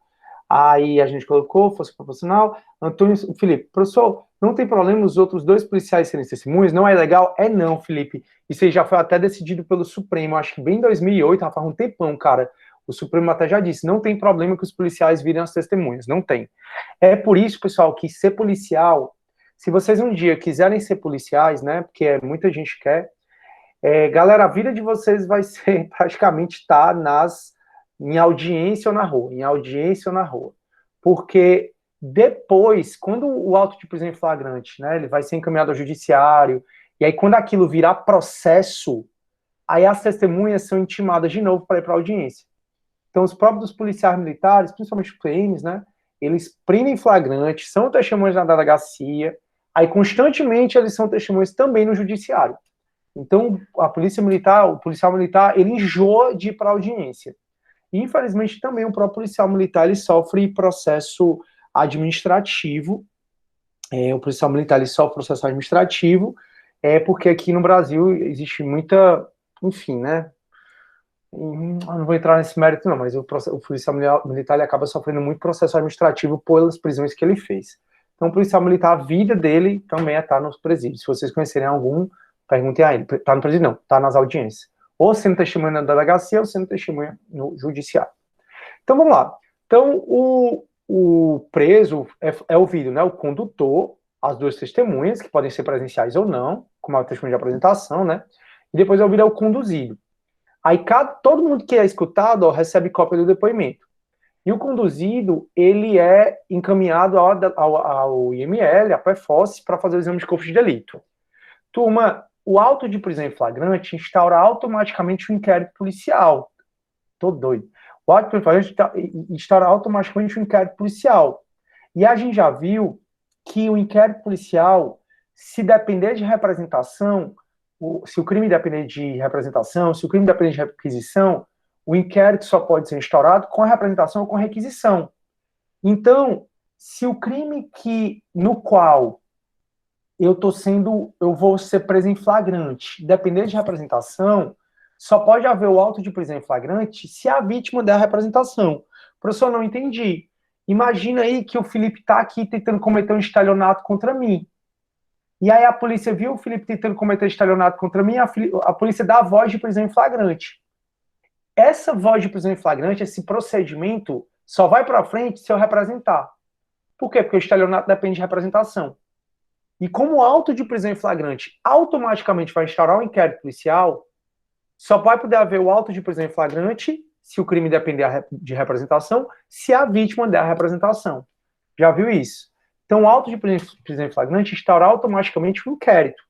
Aí a gente colocou, força proporcional. Antônio, Felipe, professor, não tem problema os outros 2 policiais serem testemunhas? Não é legal? É não, Felipe. Isso aí já foi até decidido pelo Supremo, acho que bem em 2008, já faz um tempão, cara. O Supremo até já disse, não tem problema que os policiais virem as testemunhas, não tem. É por isso, pessoal, que ser policial, se vocês um dia quiserem ser policiais, né, porque muita gente quer, galera, a vida de vocês vai ser praticamente estar em audiência ou na rua, em audiência ou na rua. Porque depois, quando o auto de prisão em flagrante, né, ele vai ser encaminhado ao judiciário, e aí quando aquilo virar processo, aí as testemunhas são intimadas de novo para ir para a audiência. Então, os próprios policiais militares, principalmente os PMs, né, eles prendem flagrante, são testemunhas na delegacia, aí constantemente eles são testemunhas também no judiciário. Então, a polícia militar, o policial militar, ele enjoa de ir para a audiência. E, infelizmente, também o próprio policial militar, ele sofre processo administrativo. O policial militar, ele sofre processo administrativo, porque aqui no Brasil existe muita, enfim, né? Eu não vou entrar nesse mérito, não, mas o policial militar, ele acaba sofrendo muito processo administrativo pelas prisões que ele fez. Então, o policial militar, a vida dele também é estar nos presídios. Se vocês conhecerem algum, perguntem a ele. Tá no presídio, não, tá nas audiências. Ou sendo testemunha na delegacia, ou sendo testemunha no judiciário. Então, vamos lá. Então, o preso é ouvido, né? O condutor, as 2 testemunhas, que podem ser presenciais ou não, como a testemunha de apresentação, né? E depois é ouvido o conduzido. Aí, todo mundo que é escutado, recebe cópia do depoimento. E o conduzido, ele é encaminhado ao IML, a PFOS, para fazer o exame de corpo de delito. Turma, o auto de prisão em flagrante instaura automaticamente o inquérito policial. Tô doido. O auto de prisão em flagrante instaura automaticamente o inquérito policial. E a gente já viu que o inquérito policial, se depender de representação, se o crime depender de representação, se o crime depender de requisição, o inquérito só pode ser instaurado com a representação ou com a requisição. Então, se o crime no qual eu vou ser preso em flagrante, dependendo de representação, só pode haver o auto de prisão em flagrante se a vítima der a representação. Professor, não entendi. Imagina aí que o Felipe está aqui tentando cometer um estelionato contra mim. E aí a polícia viu o Felipe tentando cometer estelionato contra mim, a polícia dá a voz de prisão em flagrante. Essa voz de prisão em flagrante, esse procedimento, só vai para frente se eu representar. Por quê? Porque o estelionato depende de representação. E como o auto de prisão em flagrante automaticamente vai instaurar um inquérito policial, só vai poder haver o auto de prisão em flagrante se o crime depender de representação, se a vítima der a representação. Já viu isso? Então, o auto de prisão em flagrante instaura automaticamente um inquérito.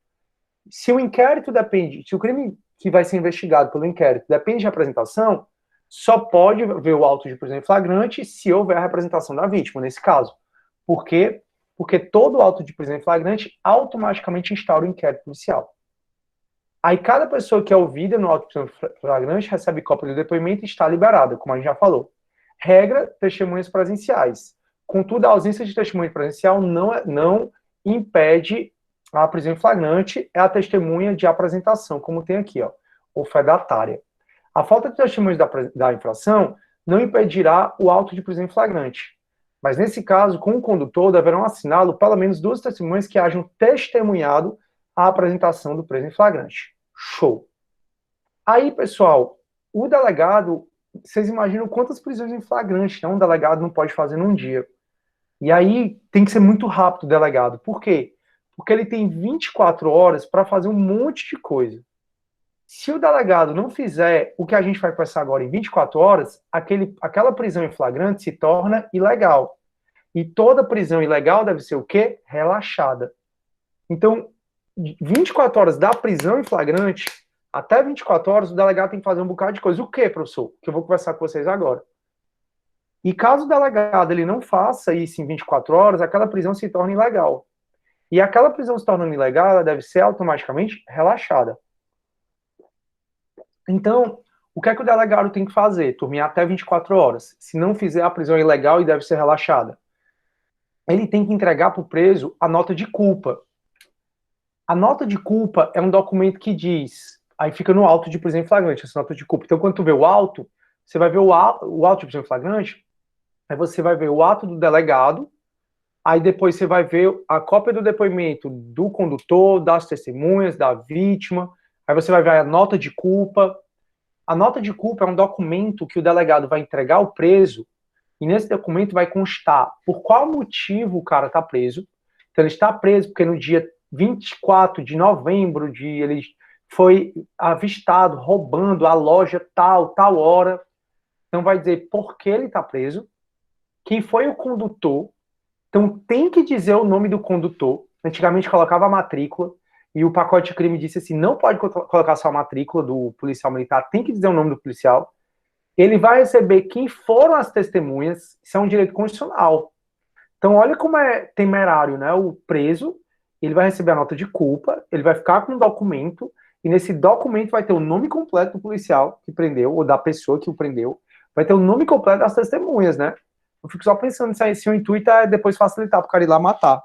Se o inquérito depende, se o crime que vai ser investigado pelo inquérito depende de representação, só pode haver o auto de prisão em flagrante se houver a representação da vítima, nesse caso. Por quê? Porque todo auto de prisão em flagrante automaticamente instaura o inquérito policial. Aí cada pessoa que é ouvida no auto de prisão em flagrante recebe cópia do depoimento e está liberada, como a gente já falou. Regra, testemunhas presenciais. Contudo, a ausência de testemunho presencial não impede A prisão em flagrante é a testemunha de apresentação, como tem aqui, ó, ofedatária. A falta de testemunhas da infração não impedirá o auto de prisão em flagrante. Mas, nesse caso, com o condutor, deverão assiná-lo pelo menos 2 testemunhas que hajam testemunhado a apresentação do preso em flagrante. Show! Aí, pessoal, o delegado, vocês imaginam quantas prisões em flagrante, né, um delegado não pode fazer num dia. E aí tem que ser muito rápido o delegado. Por quê? Porque ele tem 24 horas para fazer um monte de coisa. Se o delegado não fizer o que a gente vai passar agora em 24 horas, aquela prisão em flagrante se torna ilegal. E toda prisão ilegal deve ser o quê? Relaxada. Então, 24 horas da prisão em flagrante, até 24 horas, o delegado tem que fazer um bocado de coisa. O quê, professor? Que eu vou conversar com vocês agora. E caso o delegado ele não faça isso em 24 horas, aquela prisão se torna ilegal. E aquela prisão se tornando ilegal, ela deve ser automaticamente relaxada. Então, o que é que o delegado tem que fazer? Turminha até 24 horas. Se não fizer, a prisão é ilegal e deve ser relaxada. Ele tem que entregar para o preso a nota de culpa. A nota de culpa é um documento que diz, aí fica no auto de prisão em flagrante, essa nota de culpa. Então, quando tu vê o auto, você vai ver o auto de prisão em flagrante, aí você vai ver o ato do delegado, aí depois você vai ver a cópia do depoimento do condutor, das testemunhas, da vítima, aí você vai ver a nota de culpa. A nota de culpa é um documento que o delegado vai entregar ao preso, e nesse documento vai constar por qual motivo o cara está preso. Então, ele está preso porque no dia 24 de novembro, ele foi avistado roubando a loja tal hora. Então, vai dizer por que ele está preso, quem foi o condutor. Então, tem que dizer o nome do condutor. Antigamente, colocava a matrícula, e o pacote de crime disse assim, não pode colocar só a matrícula do policial militar, tem que dizer o nome do policial. Ele vai receber quem foram as testemunhas, isso é um direito constitucional. Então, olha como é temerário, né? O preso, ele vai receber a nota de culpa, ele vai ficar com um documento, e nesse documento vai ter o nome completo do policial que prendeu, ou da pessoa que o prendeu, vai ter o nome completo das testemunhas, né? Eu fico só pensando nisso aí, se o intuito é depois facilitar para o cara ir lá matar,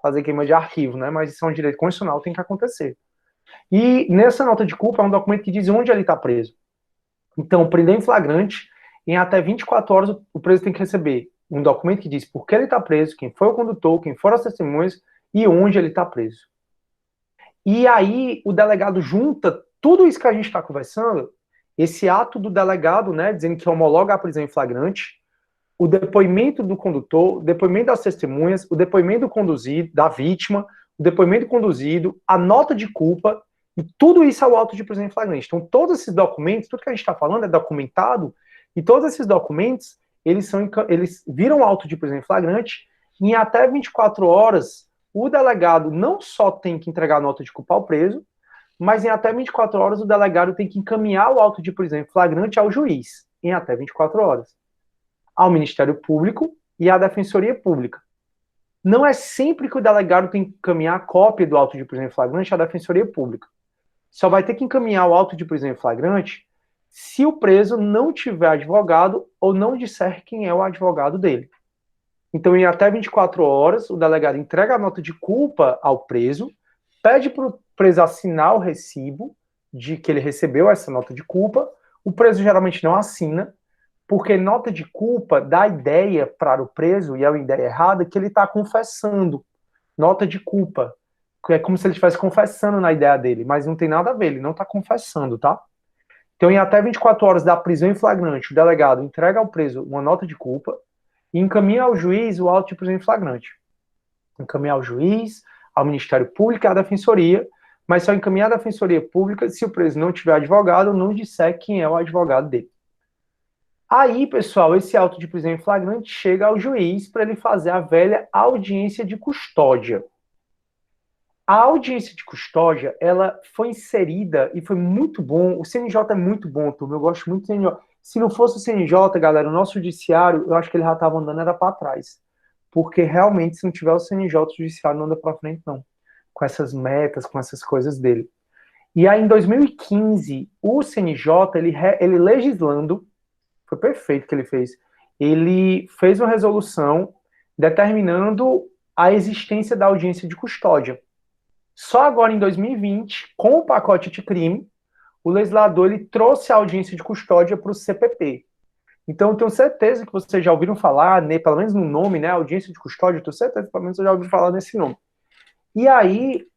fazer queima de arquivo, né? Mas isso é um direito constitucional, tem que acontecer. E nessa nota de culpa é um documento que diz onde ele está preso. Então, prender em flagrante, em até 24 horas o preso tem que receber um documento que diz por que ele está preso, quem foi o condutor, quem foram as testemunhas e onde ele está preso. E aí o delegado junta tudo isso que a gente está conversando, esse ato do delegado, né, dizendo que homologa a prisão em flagrante, o depoimento do condutor, o depoimento das testemunhas, o depoimento do conduzido, da vítima, o depoimento conduzido, a nota de culpa, e tudo isso é o auto de prisão em flagrante. Então, todos esses documentos, tudo que a gente está falando é documentado, e todos esses documentos, eles viram auto de prisão em flagrante, e em até 24 horas, o delegado não só tem que entregar a nota de culpa ao preso, mas em até 24 horas, o delegado tem que encaminhar o auto de prisão em flagrante ao juiz, em até 24 horas. Ao Ministério Público e à Defensoria Pública. Não é sempre que o delegado tem que encaminhar a cópia do auto de prisão em flagrante à Defensoria Pública. Só vai ter que encaminhar o auto de prisão em flagrante se o preso não tiver advogado ou não disser quem é o advogado dele. Então, em até 24 horas, o delegado entrega a nota de culpa ao preso, pede para o preso assinar o recibo de que ele recebeu essa nota de culpa. O preso geralmente não assina, porque nota de culpa dá ideia para o preso, e é uma ideia errada, que ele está confessando. Nota de culpa. É como se ele estivesse confessando na ideia dele, mas não tem nada a ver, ele não está confessando, tá? Então, em até 24 horas da prisão em flagrante, o delegado entrega ao preso uma nota de culpa e encaminha ao juiz o auto de prisão em flagrante. Encaminhar ao juiz, ao Ministério Público e à Defensoria, mas só encaminhar à Defensoria Pública se o preso não tiver advogado ou não disser quem é o advogado dele. Aí, pessoal, esse auto de prisão em flagrante chega ao juiz para ele fazer a velha audiência de custódia. A audiência de custódia, ela foi inserida e foi muito bom. O CNJ é muito bom, turma. Eu gosto muito do CNJ. Se não fosse o CNJ, galera, o nosso judiciário, eu acho que ele já estava andando era para trás. Porque realmente, se não tiver o CNJ, o judiciário não anda para frente, não. Com essas metas, com essas coisas dele. E aí, em 2015, o CNJ, ele legislando, foi perfeito o que ele fez. Ele fez uma resolução determinando a existência da audiência de custódia. Só agora, em 2020, com o pacote de crime, o legislador ele trouxe a audiência de custódia para o CPP. Então, eu tenho certeza que vocês já ouviram falar, né, pelo menos no nome, né, audiência de custódia, eu tenho certeza que pelo menos vocês já ouviram falar nesse nome. E aí,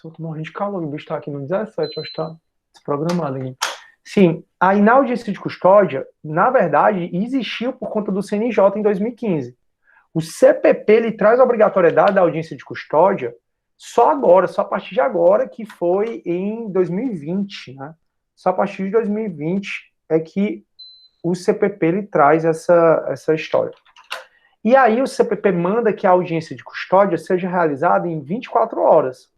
eu tô morrendo de calor, o bicho tá aqui no 17, acho que tá desprogramado aqui. Sim, aí na audiência de custódia, na verdade, existiu por conta do CNJ em 2015. O CPP ele traz a obrigatoriedade da audiência de custódia só agora, só a partir de agora, que foi em 2020, né? Só a partir de 2020 é que o CPP ele traz essa história. E aí o CPP manda que a audiência de custódia seja realizada em 24 horas.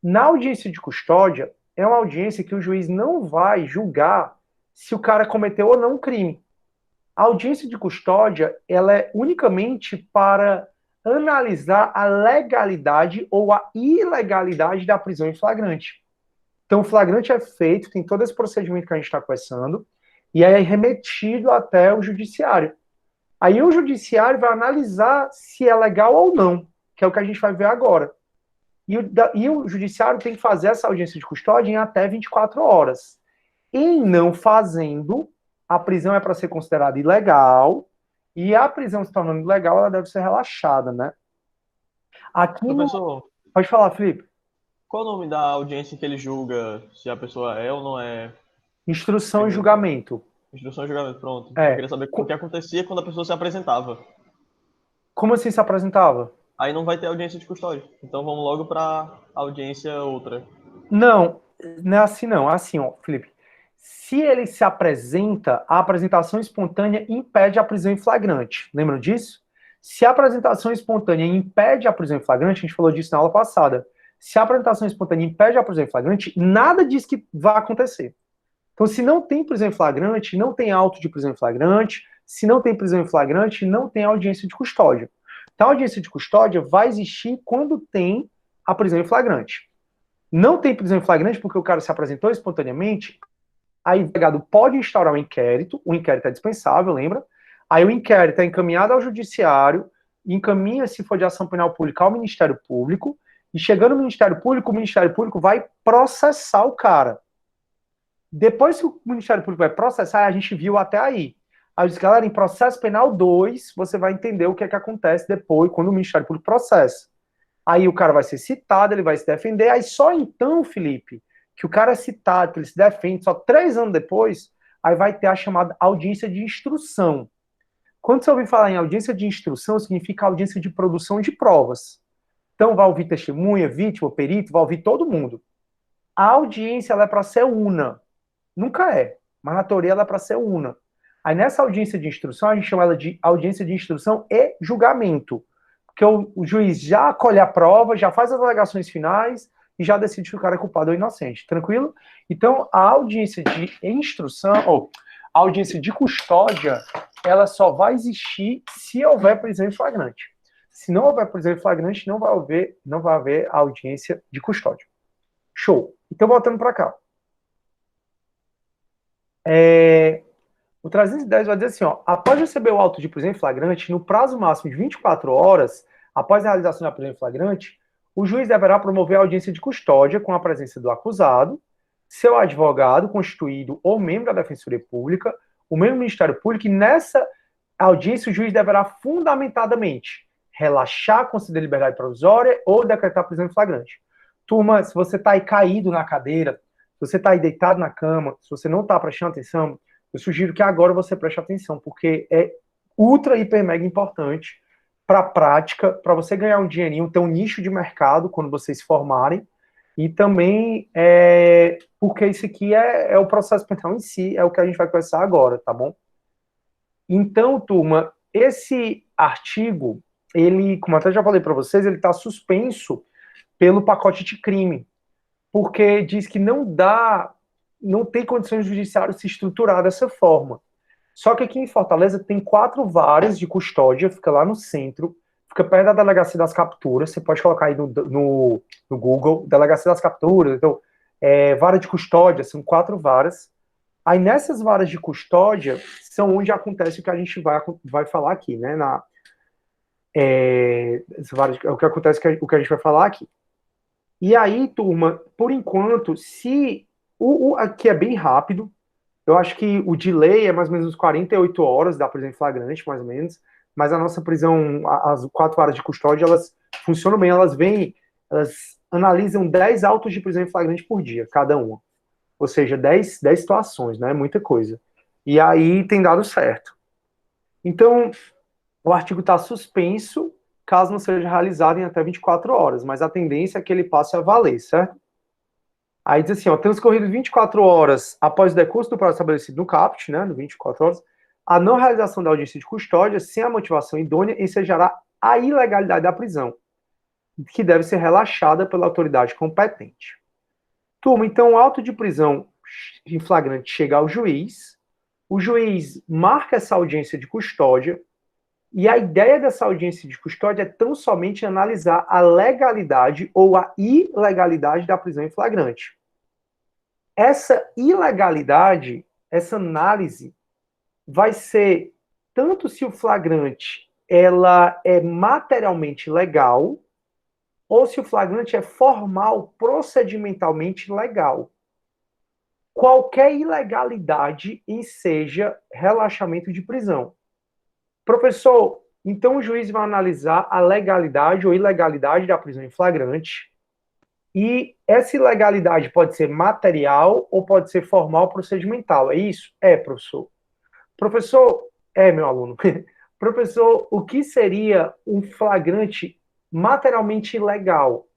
Na audiência de custódia, é uma audiência que o juiz não vai julgar se o cara cometeu ou não um crime. A audiência de custódia, ela é unicamente para analisar a legalidade ou a ilegalidade da prisão em flagrante. Então, o flagrante é feito, tem todo esse procedimento que a gente está conversando, e aí é remetido até o judiciário. Aí o judiciário vai analisar se é legal ou não, que é o que a gente vai ver agora. E o judiciário tem que fazer essa audiência de custódia em até 24 horas. Em não fazendo, a prisão é para ser considerada ilegal, e a prisão se tornando ilegal, ela deve ser relaxada, né? Aqui no... Professor, Pode falar, Felipe. qual o nome da audiência que ele julga se a pessoa é ou não é? Instrução e julgamento. Instrução e julgamento, pronto. Eu É. queria saber o que acontecia quando a pessoa se apresentava. Como assim se apresentava? Aí não vai ter audiência de custódia. Então vamos logo para audiência outra. Não, não é assim não. É assim, ó, Felipe. Se ele se apresenta, a apresentação espontânea impede a prisão em flagrante. Lembram disso? Se a apresentação espontânea impede a prisão em flagrante, a gente falou disso na aula passada. Se a apresentação espontânea impede a prisão em flagrante, nada diz que vai acontecer. Então, se não tem prisão em flagrante, não tem auto de prisão em flagrante. Se não tem prisão em flagrante, não tem audiência de custódia. Então, a audiência de custódia vai existir quando tem a prisão em flagrante. Não tem prisão em flagrante porque o cara se apresentou espontaneamente, aí o delegado pode instaurar um inquérito, o inquérito é dispensável, lembra? Aí o inquérito é encaminhado ao judiciário, encaminha, se for de ação penal pública, ao Ministério Público, e chegando no Ministério Público, o Ministério Público vai processar o cara. Depois que o Ministério Público vai processar, a gente viu até aí. Aí eu disse, galera, em processo penal 2, você vai entender o que é que acontece depois, quando o Ministério Público processa. Aí o cara vai ser citado, ele vai se defender, aí só então, Felipe, que o cara é citado, que ele se defende, só 3 anos depois, aí vai ter a chamada audiência de instrução. Quando você ouvir falar em audiência de instrução, significa audiência de produção de provas. Então vai ouvir testemunha, vítima, perito, vai ouvir todo mundo. A audiência ela é para ser una. Nunca é, mas na teoria ela é para ser una. Aí nessa audiência de instrução, a gente chama ela de audiência de instrução e julgamento. Porque o juiz já acolhe a prova, já faz as alegações finais e já decide se o cara é culpado ou inocente. Tranquilo? Então, a audiência de instrução, ou a audiência de custódia, ela só vai existir se houver prisão em flagrante. Se não houver prisão em flagrante, não vai haver audiência de custódia. Show. Então, voltando para cá. O 310 vai dizer assim, ó, após receber o auto de prisão em flagrante, no prazo máximo de 24 horas, após a realização da prisão em flagrante, o juiz deverá promover a audiência de custódia com a presença do acusado, seu advogado constituído ou membro da Defensoria Pública, o membro do Ministério Público, e nessa audiência o juiz deverá fundamentadamente relaxar, conceder liberdade provisória ou decretar prisão em flagrante. Turma, se você está aí caído na cadeira, se você está aí deitado na cama, se você não está prestando atenção, eu sugiro que agora você preste atenção, porque é ultra, hiper, mega importante para a prática, para você ganhar um dinheirinho, ter um nicho de mercado quando vocês se formarem, e também porque isso aqui é o processo penal em si, é o que a gente vai conversar agora, tá bom? Então, turma, esse artigo, ele, como eu até já falei para vocês, ele está suspenso pelo pacote de crime, porque diz que não tem condições do judiciário se estruturar dessa forma. Só que aqui em Fortaleza tem 4 varas de custódia, fica lá no centro, fica perto da Delegacia das Capturas, você pode colocar aí no Google, Delegacia das Capturas, então, vara de custódia, são 4 varas. Aí nessas varas de custódia, são onde acontece o que a gente vai falar aqui, né, o que acontece, o que a gente vai falar aqui. E aí, turma, por enquanto, se aqui é bem rápido, eu acho que o delay é mais ou menos uns 48 horas da prisão em flagrante, mais ou menos, mas a nossa prisão, as 4 horas de custódia, elas funcionam bem, elas analisam 10 autos de prisão em flagrante por dia, cada uma. Ou seja, 10 situações, né? Muita coisa. E aí tem dado certo. Então, o artigo está suspenso, caso não seja realizado em até 24 horas, mas a tendência é que ele passe a valer, certo? Aí diz assim, ó, transcorrido 24 horas após o decurso do prazo estabelecido no CAPT, né, no 24 horas, a não realização da audiência de custódia sem a motivação idônea ensejará a ilegalidade da prisão, que deve ser relaxada pela autoridade competente. Turma, então o auto de prisão em flagrante chega ao juiz, o juiz marca essa audiência de custódia, e a ideia dessa audiência de custódia é tão somente analisar a legalidade ou a ilegalidade da prisão em flagrante. Essa ilegalidade, essa análise, vai ser tanto se o flagrante ela é materialmente legal ou se o flagrante é formal, procedimentalmente legal. Qualquer ilegalidade enseja relaxamento de prisão. Professor, então o juiz vai analisar a legalidade ou ilegalidade da prisão em flagrante. E essa ilegalidade pode ser material ou pode ser formal procedimental. É isso? É, professor. Professor, meu aluno. Professor, o que seria um flagrante materialmente ilegal?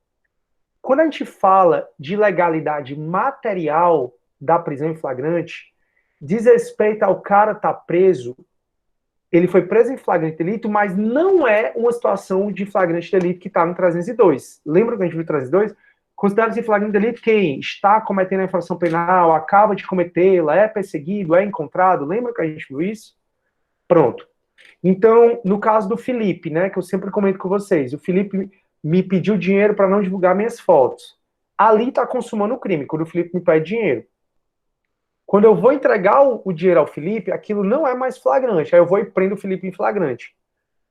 Quando a gente fala de legalidade material da prisão em flagrante, diz respeito ao cara estar preso, ele foi preso em flagrante delito, mas não é uma situação de flagrante delito que está no 302. Lembra que a gente viu o 302? Considera-se flagrante delito quem está cometendo a infração penal, acaba de cometê-la, é perseguido, é encontrado. Lembra que a gente viu isso? Pronto. Então, no caso do Felipe, né, que eu sempre comento com vocês, o Felipe me pediu dinheiro para não divulgar minhas fotos. Ali está consumando o crime, quando o Felipe me pede dinheiro. Quando eu vou entregar o dinheiro ao Felipe, aquilo não é mais flagrante. Aí eu vou e prendo o Felipe em flagrante.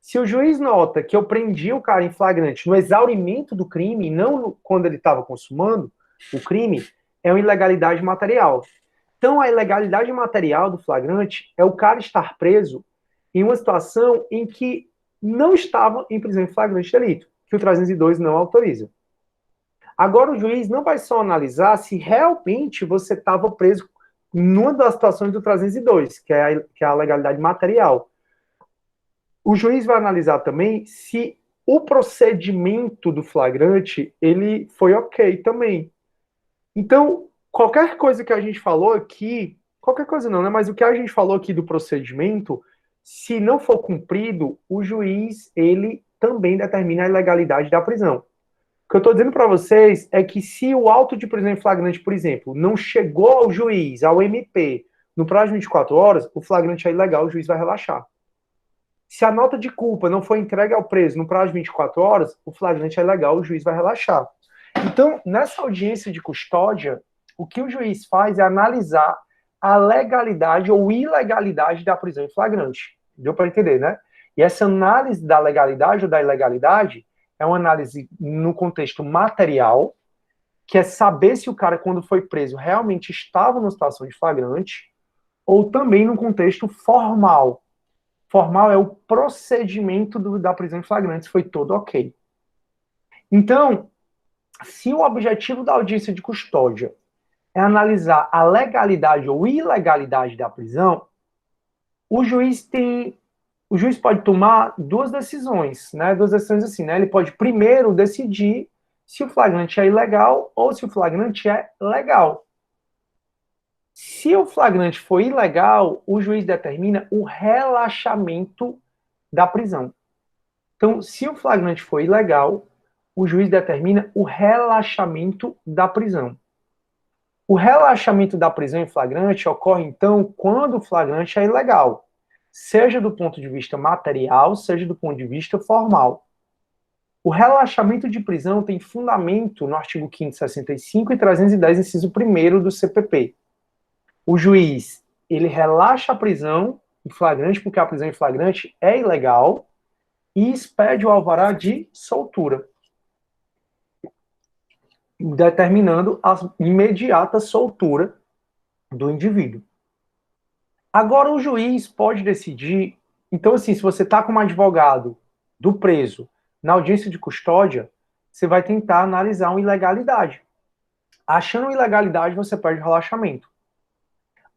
Se o juiz nota que eu prendi o cara em flagrante no exaurimento do crime, não quando ele estava consumando o crime, é uma ilegalidade material. Então, a ilegalidade material do flagrante é o cara estar preso em uma situação em que não estava em prisão em flagrante de delito, que o 302 não autoriza. Agora, o juiz não vai só analisar se realmente você estava preso numa das situações do 302, que é a legalidade material. O juiz vai analisar também se o procedimento do flagrante ele foi ok também. Então, qualquer coisa que a gente falou aqui, qualquer coisa não, né? Mas o que a gente falou aqui do procedimento, se não for cumprido, o juiz ele também determina a ilegalidade da prisão. O que eu estou dizendo para vocês é que se o auto de prisão em flagrante, por exemplo, não chegou ao juiz, ao MP, no prazo de 24 horas, o flagrante é ilegal, o juiz vai relaxar. Se a nota de culpa não foi entregue ao preso no prazo de 24 horas, o flagrante é ilegal, o juiz vai relaxar. Então, nessa audiência de custódia, o que o juiz faz é analisar a legalidade ou ilegalidade da prisão em flagrante. Deu para entender, né? E essa análise da legalidade ou da ilegalidade é uma análise no contexto material, que é saber se o cara, quando foi preso, realmente estava numa situação de flagrante, ou também no contexto formal. Formal é o procedimento da prisão em flagrante, se foi todo ok. Então, se o objetivo da audiência de custódia é analisar a legalidade ou ilegalidade da prisão, o juiz pode tomar duas decisões, né? Duas decisões assim, né? Ele pode primeiro decidir se o flagrante é ilegal ou se o flagrante é legal. Se o flagrante for ilegal, o juiz determina o relaxamento da prisão. Então, se o flagrante for ilegal, o juiz determina o relaxamento da prisão. O relaxamento da prisão em flagrante ocorre, então, quando o flagrante é ilegal, seja do ponto de vista material, seja do ponto de vista formal. O relaxamento de prisão tem fundamento no artigo 5º, 65 e 310, inciso 1º do CPP. O juiz, ele relaxa a prisão em flagrante, porque a prisão em flagrante é ilegal, e expede o alvará de soltura. determinando a imediata soltura do indivíduo. Agora, o juiz pode decidir. Então, assim, se você está como advogado do preso na audiência de custódia, você vai tentar analisar uma ilegalidade. Achando uma ilegalidade, você pede relaxamento.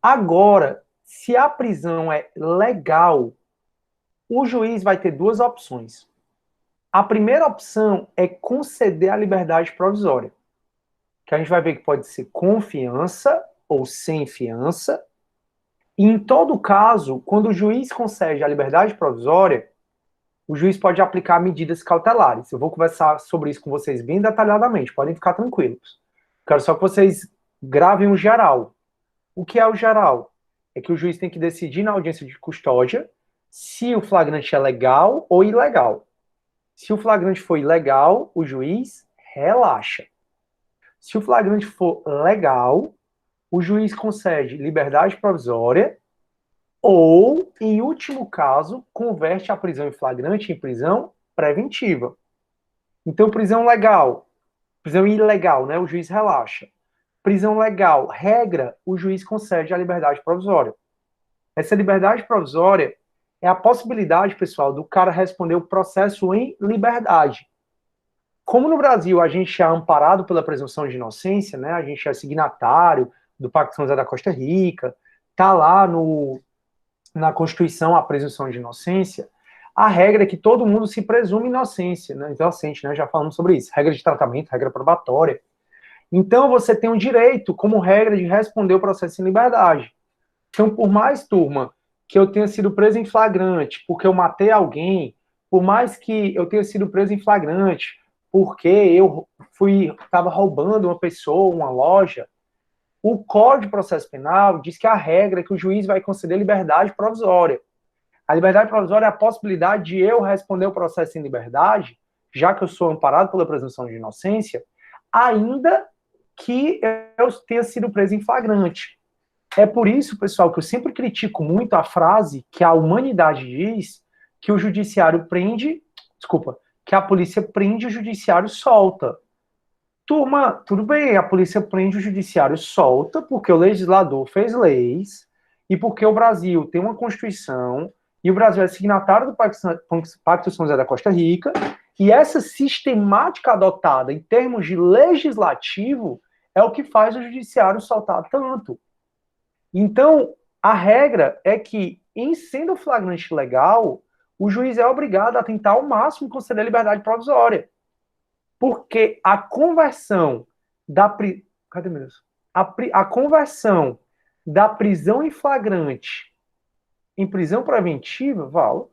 Agora, se a prisão é legal, o juiz vai ter duas opções. A primeira opção é conceder a liberdade provisória, que a gente vai ver que pode ser com fiança ou sem fiança. E em todo caso, quando o juiz concede a liberdade provisória, o juiz pode aplicar medidas cautelares. Eu vou conversar sobre isso com vocês bem detalhadamente, podem ficar tranquilos. Quero só que vocês gravem o geral. O que é o geral? É que o juiz tem que decidir na audiência de custódia se o flagrante é legal ou ilegal. Se o flagrante for ilegal, o juiz relaxa. Se o flagrante for legal, o juiz concede liberdade provisória ou, em último caso, converte a prisão em flagrante em prisão preventiva. Então, prisão legal, prisão ilegal, né? O juiz relaxa. Prisão legal, regra, o juiz concede a liberdade provisória. Essa liberdade provisória é a possibilidade, pessoal, do cara responder o processo em liberdade. Como no Brasil a gente é amparado pela presunção de inocência, né? A gente é signatário do Pacto de São José da Costa Rica, tá lá na Constituição a presunção de inocência. A regra é que todo mundo se presume inocência, né? Inocente, né? Já falamos sobre isso. Regra de tratamento, regra probatória. Então você tem o direito, como regra, de responder o processo em liberdade. Então, por mais, turma, que eu tenha sido preso em flagrante porque eu matei alguém, por mais que eu tenha sido preso em flagrante porque eu estava roubando uma pessoa, uma loja, o Código de Processo Penal diz que a regra é que o juiz vai conceder liberdade provisória. A liberdade provisória é a possibilidade de eu responder o processo em liberdade, já que eu sou amparado pela presunção de inocência, ainda que eu tenha sido preso em flagrante. É por isso, pessoal, que eu sempre critico muito a frase que a humanidade diz que o judiciário prende, que a polícia prende e o judiciário solta. Turma, tudo bem, a polícia prende, o judiciário solta, porque o legislador fez leis e porque o Brasil tem uma Constituição e o Brasil é signatário do Pacto de São José da Costa Rica, e essa sistemática adotada em termos de legislativo é o que faz o judiciário soltar tanto. Então, a regra é que, em sendo flagrante legal, o juiz é obrigado a tentar ao máximo conceder liberdade provisória. Porque a conversão da a conversão da prisão em flagrante em prisão preventiva, Val,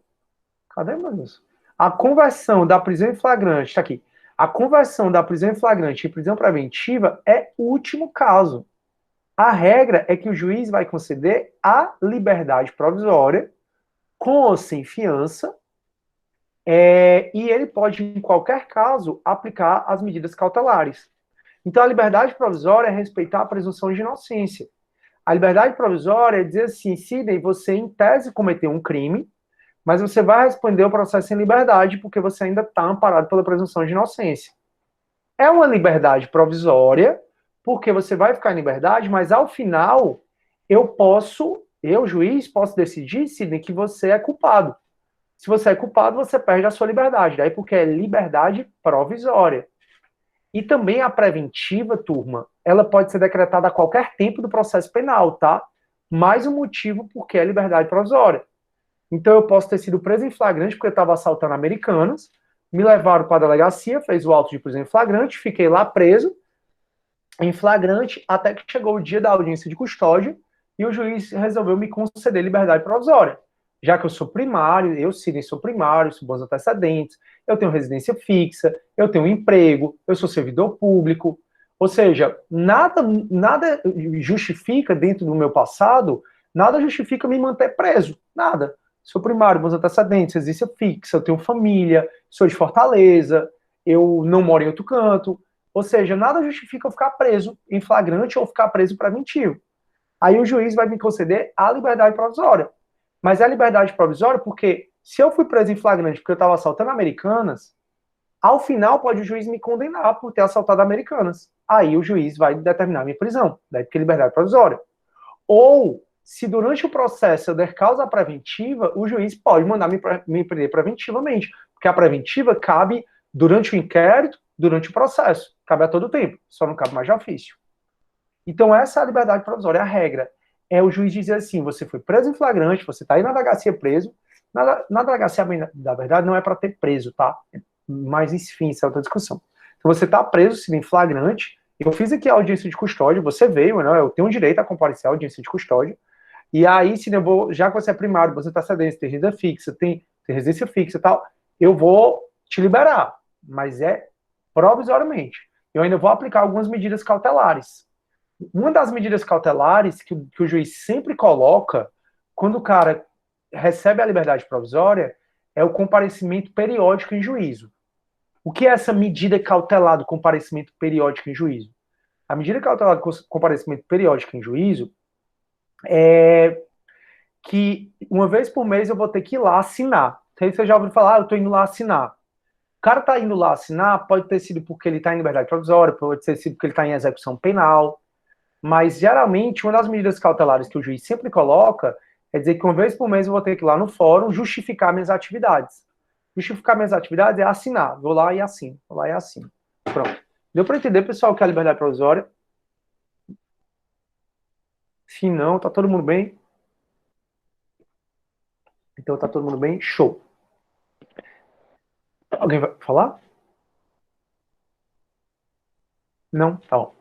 cadê, meu Deus? A conversão da prisão em flagrante, está aqui. A conversão da prisão em flagrante em prisão preventiva é o último caso. A regra é que o juiz vai conceder a liberdade provisória, com ou sem fiança, e ele pode, em qualquer caso, aplicar as medidas cautelares. Então, a liberdade provisória é respeitar a presunção de inocência. A liberdade provisória é dizer assim, Sidney, você em tese cometeu um crime, mas você vai responder o processo em liberdade porque você ainda está amparado pela presunção de inocência. É uma liberdade provisória, porque você vai ficar em liberdade, mas ao final, eu, juiz, posso decidir, Sidney, que você é culpado. Se você é culpado, você perde a sua liberdade. Daí porque é liberdade provisória. E também a preventiva, turma, ela pode ser decretada a qualquer tempo do processo penal, tá? Mais um motivo porque é liberdade provisória. Então eu posso ter sido preso em flagrante porque eu estava assaltando Americanas, me levaram para a delegacia, fez o auto de prisão em flagrante, fiquei lá preso, em flagrante, até que chegou o dia da audiência de custódia e o juiz resolveu me conceder liberdade provisória. Já que eu sou primário, eu sou primário, sou bons antecedentes, eu tenho residência fixa, eu tenho um emprego, eu sou servidor público. Ou seja, nada justifica, dentro do meu passado, nada justifica me manter preso. Nada. Sou primário, bons antecedentes, residência fixa, eu tenho família, sou de Fortaleza, eu não moro em outro canto. Ou seja, nada justifica eu ficar preso em flagrante ou ficar preso preventivo. Aí o juiz vai me conceder a liberdade provisória. Mas é a liberdade provisória porque se eu fui preso em flagrante porque eu estava assaltando Americanas, Ao final, pode o juiz me condenar por ter assaltado Americanas. Aí o juiz vai determinar minha prisão, daí porque liberdade provisória. Ou, se durante o processo eu der causa preventiva, o juiz pode mandar me prender preventivamente, porque a preventiva cabe durante o inquérito, durante o processo, cabe a todo tempo, só não cabe mais de ofício. Então essa é a liberdade provisória, é a regra. É o juiz dizer assim, você foi preso em flagrante, você está aí na delegacia preso, na delegacia, na verdade, não é para ter preso, tá? Mas, enfim, isso é outra discussão. Então você está preso, se em flagrante, eu fiz aqui a audiência de custódia, você veio, né? Eu tenho direito a comparecer à audiência de custódia, e aí, se eu vou, já que você é primário, você está cedendo, tem renda fixa, tem residência fixa e tal, eu vou te liberar, mas é provisoriamente. Eu ainda vou aplicar algumas medidas cautelares. Uma das medidas cautelares que o juiz sempre coloca, quando o cara recebe a liberdade provisória, é o comparecimento periódico em juízo. O que é essa medida cautelar do comparecimento periódico em juízo? A medida cautelar do comparecimento periódico em juízo é que uma vez por mês eu vou ter que ir lá assinar. Aí você já ouviu falar, eu estou indo lá assinar. O cara está indo lá assinar, pode ter sido porque ele está em liberdade provisória, pode ter sido porque ele está em execução penal, mas geralmente uma das medidas cautelares que o juiz sempre coloca é dizer que uma vez por mês eu vou ter que ir lá no fórum justificar minhas atividades. Justificar minhas atividades é assinar. Vou lá e assino. Vou lá e assino. Pronto. Deu para entender, pessoal, o que é a liberdade provisória? Se não, tá todo mundo bem? Então tá todo mundo bem? Show. Alguém vai falar? Não? Tá bom.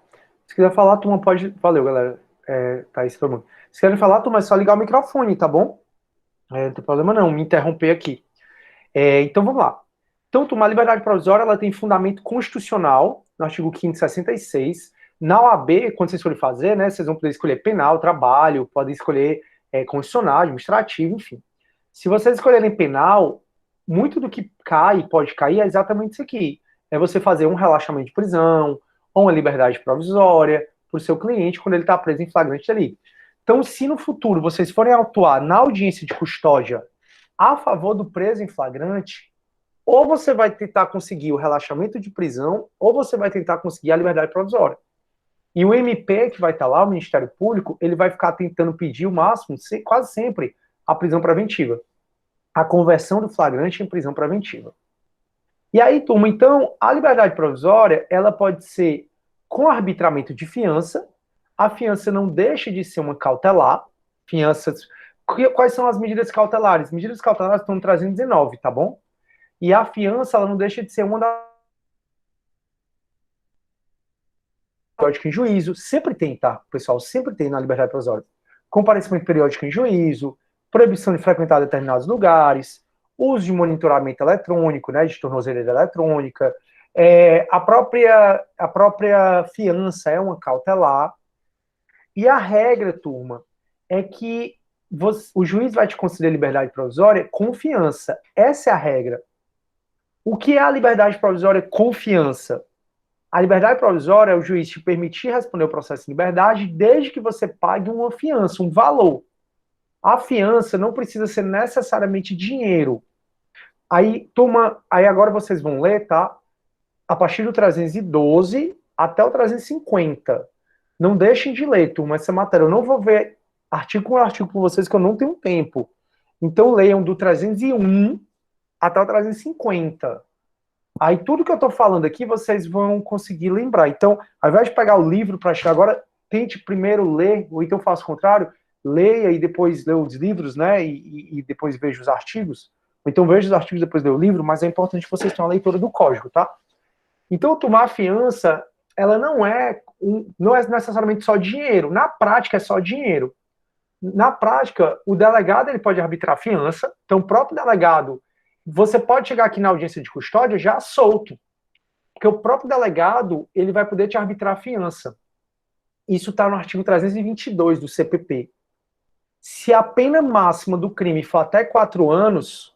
Se quiser falar, turma, pode... Valeu, galera. Tá isso, todo mundo. Se quiserem falar, turma, é só ligar o microfone, tá bom? Não tem problema não, me interromper aqui. Então, vamos lá. Então, turma, a liberdade provisória, ela tem fundamento constitucional, no artigo 5º, 66. Na OAB, quando vocês forem fazer, né, vocês vão poder escolher penal, trabalho, podem escolher constitucional, administrativo, enfim. Se vocês escolherem penal, muito do que pode cair, é exatamente isso aqui. É você fazer um relaxamento de prisão, ou uma liberdade provisória para o seu cliente quando ele está preso em flagrante ali. Então, se no futuro vocês forem atuar na audiência de custódia a favor do preso em flagrante, ou você vai tentar conseguir o relaxamento de prisão, ou você vai tentar conseguir a liberdade provisória. E o MP que vai estar lá, o Ministério Público, ele vai ficar tentando pedir o máximo, quase sempre, a prisão preventiva. A conversão do flagrante em prisão preventiva. E aí, turma, então, a liberdade provisória, ela pode ser com arbitramento de fiança. A fiança não deixa de ser uma cautelar. Fianças. Quais são as medidas cautelares? Medidas cautelares estão no 319, tá bom? E a fiança, ela não deixa de ser uma das. Periódico em juízo. Sempre tem, tá, pessoal? Sempre tem na liberdade provisória. Comparecimento periódico em juízo, proibição de frequentar determinados lugares, uso de monitoramento eletrônico, né, de tornozeleira eletrônica, a própria fiança é uma cautelar, e a regra, turma, é que o juiz vai te conceder liberdade provisória com fiança. Essa é a regra. O que é a liberdade provisória com fiança? A liberdade provisória é o juiz te permitir responder o processo em liberdade desde que você pague uma fiança, um valor. A fiança não precisa ser necessariamente dinheiro. Aí, turma, aí agora vocês vão ler, tá? A partir do 312 até o 350. Não deixem de ler, turma, essa matéria. Eu não vou ver artigo por artigo com vocês, que eu não tenho tempo. Então, leiam do 301 até o 350. Aí, tudo que eu tô falando aqui, vocês vão conseguir lembrar. Então, ao invés de pegar o livro para achar agora, tente primeiro ler, ou então faça o contrário, leia e depois lê os livros, né, e depois veja os artigos. Ou então veja os artigos e depois lê o livro, mas é importante que vocês tenham a leitura do código, tá? Então, tomar fiança, ela não é necessariamente só dinheiro. Na prática, é só dinheiro. Na prática, o delegado ele pode arbitrar fiança. Então, o próprio delegado, você pode chegar aqui na audiência de custódia já solto. Porque o próprio delegado, ele vai poder te arbitrar fiança. Isso está no artigo 322 do CPP. Se a pena máxima do crime for até 4 anos,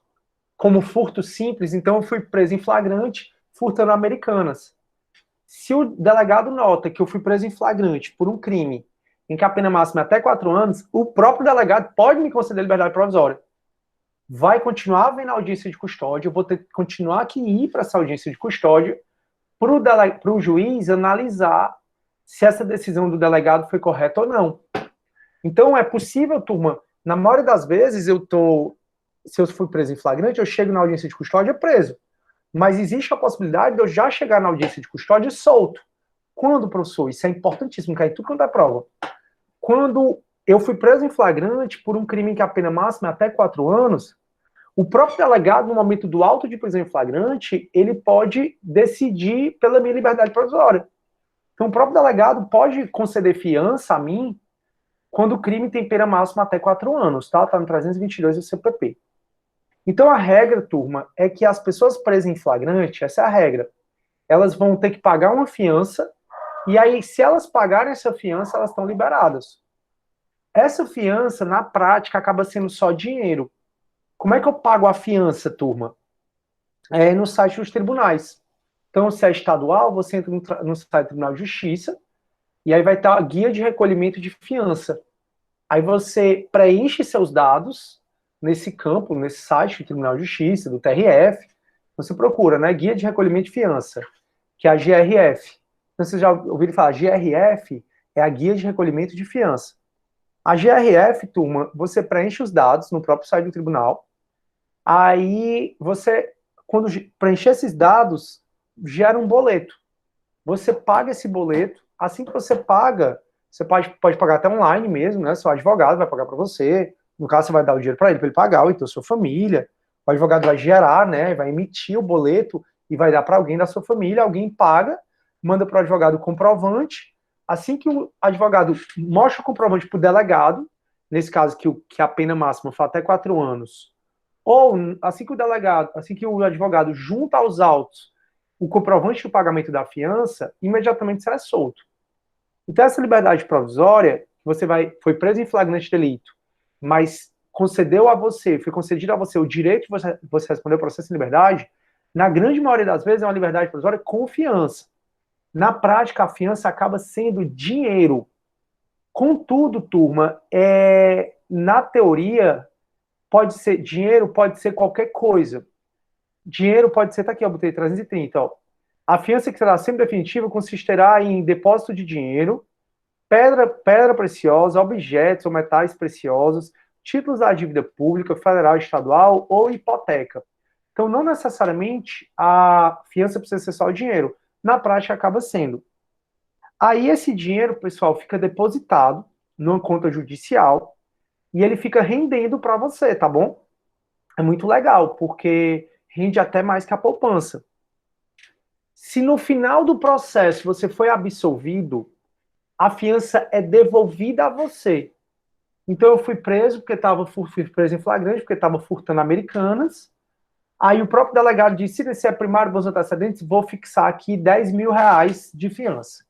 como furto simples, então eu fui preso em flagrante, furtando Americanas. Se o delegado nota que eu fui preso em flagrante por um crime em que a pena máxima é até 4 anos, o próprio delegado pode me conceder liberdade provisória. vai continuar havendo audiência de custódia, eu vou ter que continuar que ir para essa audiência de custódia para o juiz analisar se essa decisão do delegado foi correta ou não. Então, é possível, turma, na maioria das vezes, se eu fui preso em flagrante, eu chego na audiência de custódia preso. Mas existe a possibilidade de eu já chegar na audiência de custódia solto. Quando, professor? Isso é importantíssimo, cai tudo quanto é prova. Quando eu fui preso em flagrante por um crime que a pena máxima é até 4 anos, o próprio delegado, no momento do auto de prisão em flagrante, ele pode decidir pela minha liberdade provisória. Então, o próprio delegado pode conceder fiança a mim quando o crime tem pena máxima até 4 anos, tá? Tá no 322 do CPP. Então, a regra, turma, é que as pessoas presas em flagrante, essa é a regra, elas vão ter que pagar uma fiança, e aí, se elas pagarem essa fiança, elas estão liberadas. Essa fiança, na prática, acaba sendo só dinheiro. Como é que eu pago a fiança, turma? É no site dos tribunais. Então, se é estadual, você entra no site do Tribunal de Justiça, e aí vai estar a guia de recolhimento de fiança. Aí você preenche seus dados nesse campo, nesse site do Tribunal de Justiça, do TRF. Você procura, né? Guia de recolhimento de fiança, que é a GRF. Então, vocês já ouviram falar, GRF é a guia de recolhimento de fiança. A GRF, turma, você preenche os dados no próprio site do tribunal. Aí você, quando preencher esses dados, gera um boleto. Você paga esse boleto. Assim que você paga, você pode pagar até online mesmo, né? Seu advogado vai pagar para você. No caso, você vai dar o dinheiro para ele pagar, ou então sua família. O advogado vai gerar, né? Vai emitir o boleto e vai dar para alguém da sua família. Alguém paga, manda para o advogado o comprovante. Assim que o advogado mostra o comprovante para o delegado, nesse caso que a pena máxima foi até 4 anos, ou assim que o delegado, assim que o advogado junta aos autos o comprovante do pagamento da fiança, imediatamente você é solto. Então, essa liberdade provisória, você foi preso em flagrante delito, mas concedeu a você, foi concedido a você o direito de você responder o processo de liberdade, na grande maioria das vezes é uma liberdade provisória com fiança. Na prática, a fiança acaba sendo dinheiro. Contudo, turma, na teoria, pode ser dinheiro, pode ser qualquer coisa. Dinheiro pode ser, tá aqui, eu botei 330, ó. A fiança que será sempre definitiva consistirá em depósito de dinheiro, pedra preciosa, objetos ou metais preciosos, títulos da dívida pública, federal, estadual ou hipoteca. Então, não necessariamente a fiança precisa ser só o dinheiro. Na prática, acaba sendo. Aí, esse dinheiro, pessoal, fica depositado numa conta judicial e ele fica rendendo para você, tá bom? É muito legal, porque rende até mais que a poupança. Se no final do processo você foi absolvido, a fiança é devolvida a você. Então eu fui preso fui preso em flagrante porque estava furtando Americanas. Aí o próprio delegado disse: se é primário, bons antecedentes, vou fixar aqui R$ 10.000 de fiança.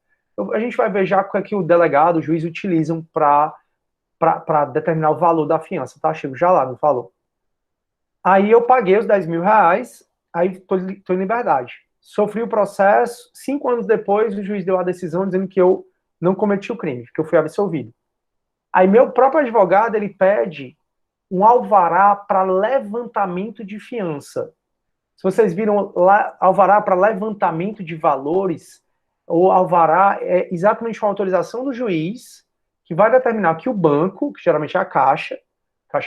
A gente vai ver já o que é que o delegado, o juiz utilizam para determinar o valor da fiança, tá? Chego já lá no valor. Aí eu paguei os R$ 10.000, aí estou em liberdade. Sofri o processo, 5 anos depois o juiz deu a decisão dizendo que eu não cometi o crime, que eu fui absolvido. Aí meu próprio advogado, ele pede um alvará para levantamento de fiança. Se vocês viram lá, alvará para levantamento de valores, o alvará é exatamente uma autorização do juiz que vai determinar que o banco, que geralmente é a Caixa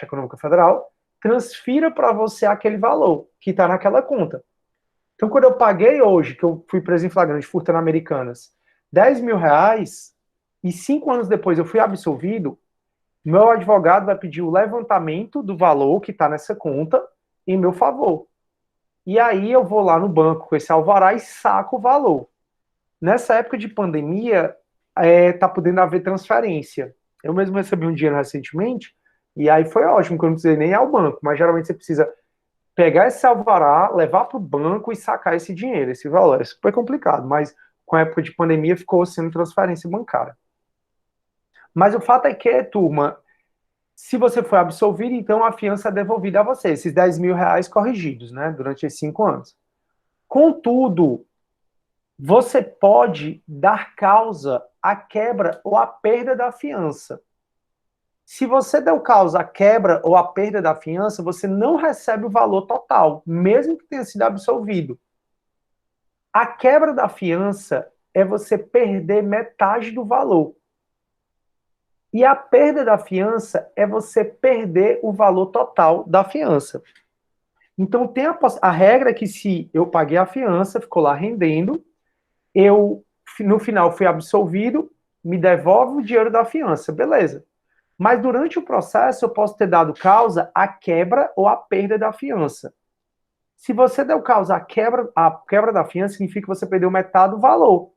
Econômica Federal, transfira para você aquele valor que está naquela conta. Então, quando eu paguei hoje, que eu fui preso em flagrante furtando Americanas, R$ 10.000, e 5 anos depois eu fui absolvido, meu advogado vai pedir o levantamento do valor que está nessa conta em meu favor. E aí eu vou lá no banco com esse alvará e saco o valor. Nessa época de pandemia, tá podendo haver transferência. Eu mesmo recebi um dinheiro recentemente, e aí foi ótimo, que eu não precisei nem ir ao banco, mas geralmente você precisa pegar esse alvará, levar para o banco e sacar esse dinheiro, esse valor. É super complicado, mas com a época de pandemia ficou sendo transferência bancária. Mas o fato é que, turma, se você foi absolvido, então a fiança é devolvida a você, esses R$ 10.000 corrigidos, né, durante esses 5 anos. Contudo, você pode dar causa à quebra ou à perda da fiança. Se você deu causa à quebra ou à perda da fiança, você não recebe o valor total, mesmo que tenha sido absolvido. A quebra da fiança é você perder metade do valor. E a perda da fiança é você perder o valor total da fiança. Então, tem a regra é que se eu paguei a fiança, ficou lá rendendo, eu, no final, fui absolvido, me devolve o dinheiro da fiança, beleza. Mas durante o processo, eu posso ter dado causa à quebra ou à perda da fiança. Se você deu causa à quebra da fiança, significa que você perdeu metade do valor.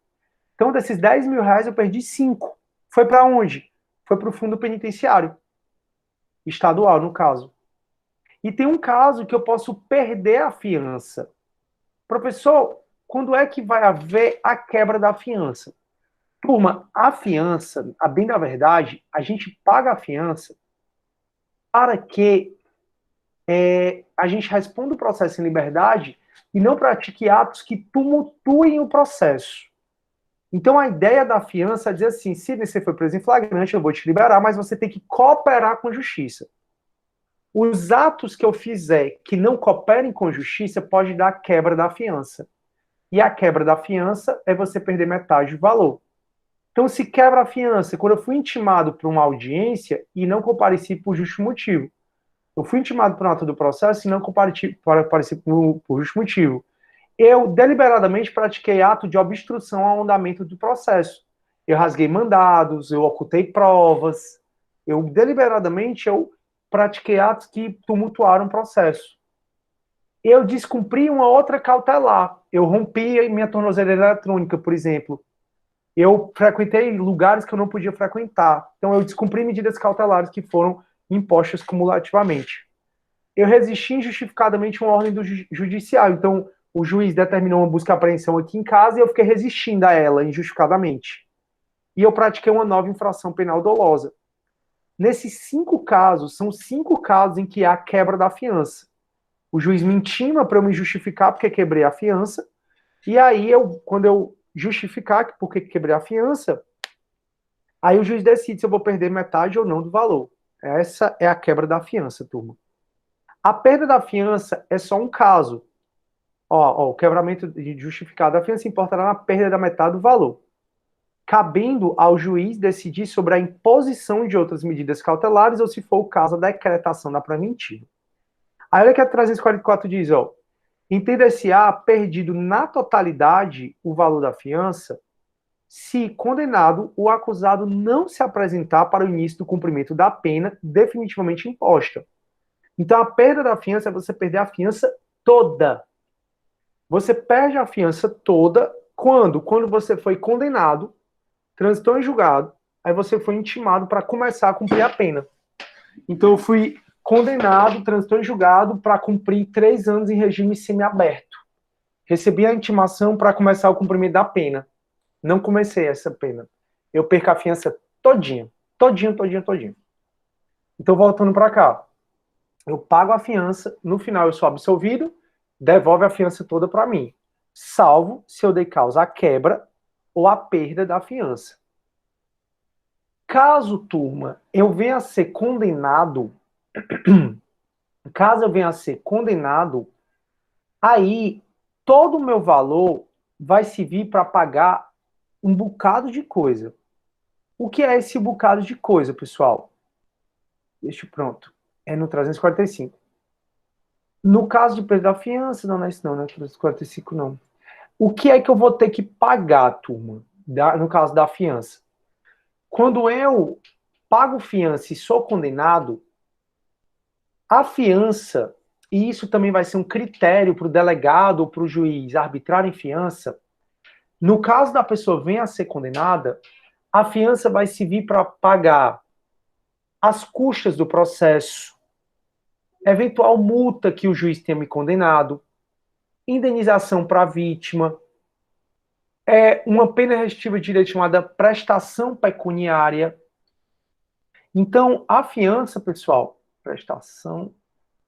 Então, desses 10 mil reais, eu perdi 5. Foi para onde? Foi para o fundo penitenciário. Estadual, no caso. E tem um caso que eu posso perder a fiança. Professor, quando é que vai haver a quebra da fiança? Turma, a fiança, a bem da verdade, a gente paga a fiança para que a gente responda o processo em liberdade e não pratique atos que tumultuem o processo. Então, a ideia da fiança é dizer assim, se você foi preso em flagrante, eu vou te liberar, mas você tem que cooperar com a justiça. Os atos que eu fizer que não cooperem com a justiça pode dar quebra da fiança. E a quebra da fiança é você perder metade do valor. Então, se quebra a fiança, quando eu fui intimado para uma audiência e não compareci por justo motivo. Eu fui intimado por ato do processo e não compareci por justo motivo. Eu deliberadamente pratiquei ato de obstrução ao andamento do processo. Eu rasguei mandados, eu ocultei provas, eu deliberadamente pratiquei atos que tumultuaram o processo. Eu descumpri uma outra cautelar. Eu rompi minha tornozeleira eletrônica, por exemplo. Eu frequentei lugares que eu não podia frequentar. Então, eu descumpri medidas cautelares que foram impostas cumulativamente. Eu resisti injustificadamente a uma ordem do judiciário. Então, o juiz determinou uma busca e apreensão aqui em casa e eu fiquei resistindo a ela injustificadamente. E eu pratiquei uma nova infração penal dolosa. Nesses 5 casos, são 5 casos em que há quebra da fiança. O juiz me intima para eu me justificar porque quebrei a fiança. E aí, quando eu justificar porque quebrei a fiança, aí o juiz decide se eu vou perder metade ou não do valor. Essa é a quebra da fiança, turma. A perda da fiança é só um caso. O quebramento de justificado da fiança importará na perda da metade do valor, cabendo ao juiz decidir sobre a imposição de outras medidas cautelares ou, se for o caso, a decretação da preventiva. Aí olha que a 344 diz, entender-se-á perdido na totalidade o valor da fiança se, condenado, o acusado não se apresentar para o início do cumprimento da pena definitivamente imposta. Então, a perda da fiança é você perder a fiança toda. Você perde a fiança toda quando? Quando você foi condenado, transitou em julgado, aí você foi intimado para começar a cumprir a pena. Então, eu fui condenado, transitou em julgado para cumprir 3 anos em regime semiaberto. Recebi a intimação para começar o cumprimento da pena. Não comecei essa pena. Eu perco a fiança todinha. Todinha. Então, voltando para cá. Eu pago a fiança, no final eu sou absolvido, devolve a fiança toda para mim. Salvo se eu dei causa à quebra ou à perda da fiança. Caso, turma, eu venha a ser condenado, aí todo o meu valor vai servir para pagar um bocado de coisa. O que é esse bocado de coisa, pessoal? Deixa pronto. É no 345. No caso de perda da fiança, não é isso não, né? 345 não. O que é que eu vou ter que pagar, turma? No caso da fiança. Quando eu pago fiança e sou condenado, a fiança, e isso também vai ser um critério para o delegado ou para o juiz arbitrar em fiança, no caso da pessoa venha a ser condenada, a fiança vai servir para pagar as custas do processo, eventual multa que o juiz tenha me condenado, indenização para a vítima, uma pena restritiva de direito chamada prestação pecuniária. Então, a fiança, pessoal, prestação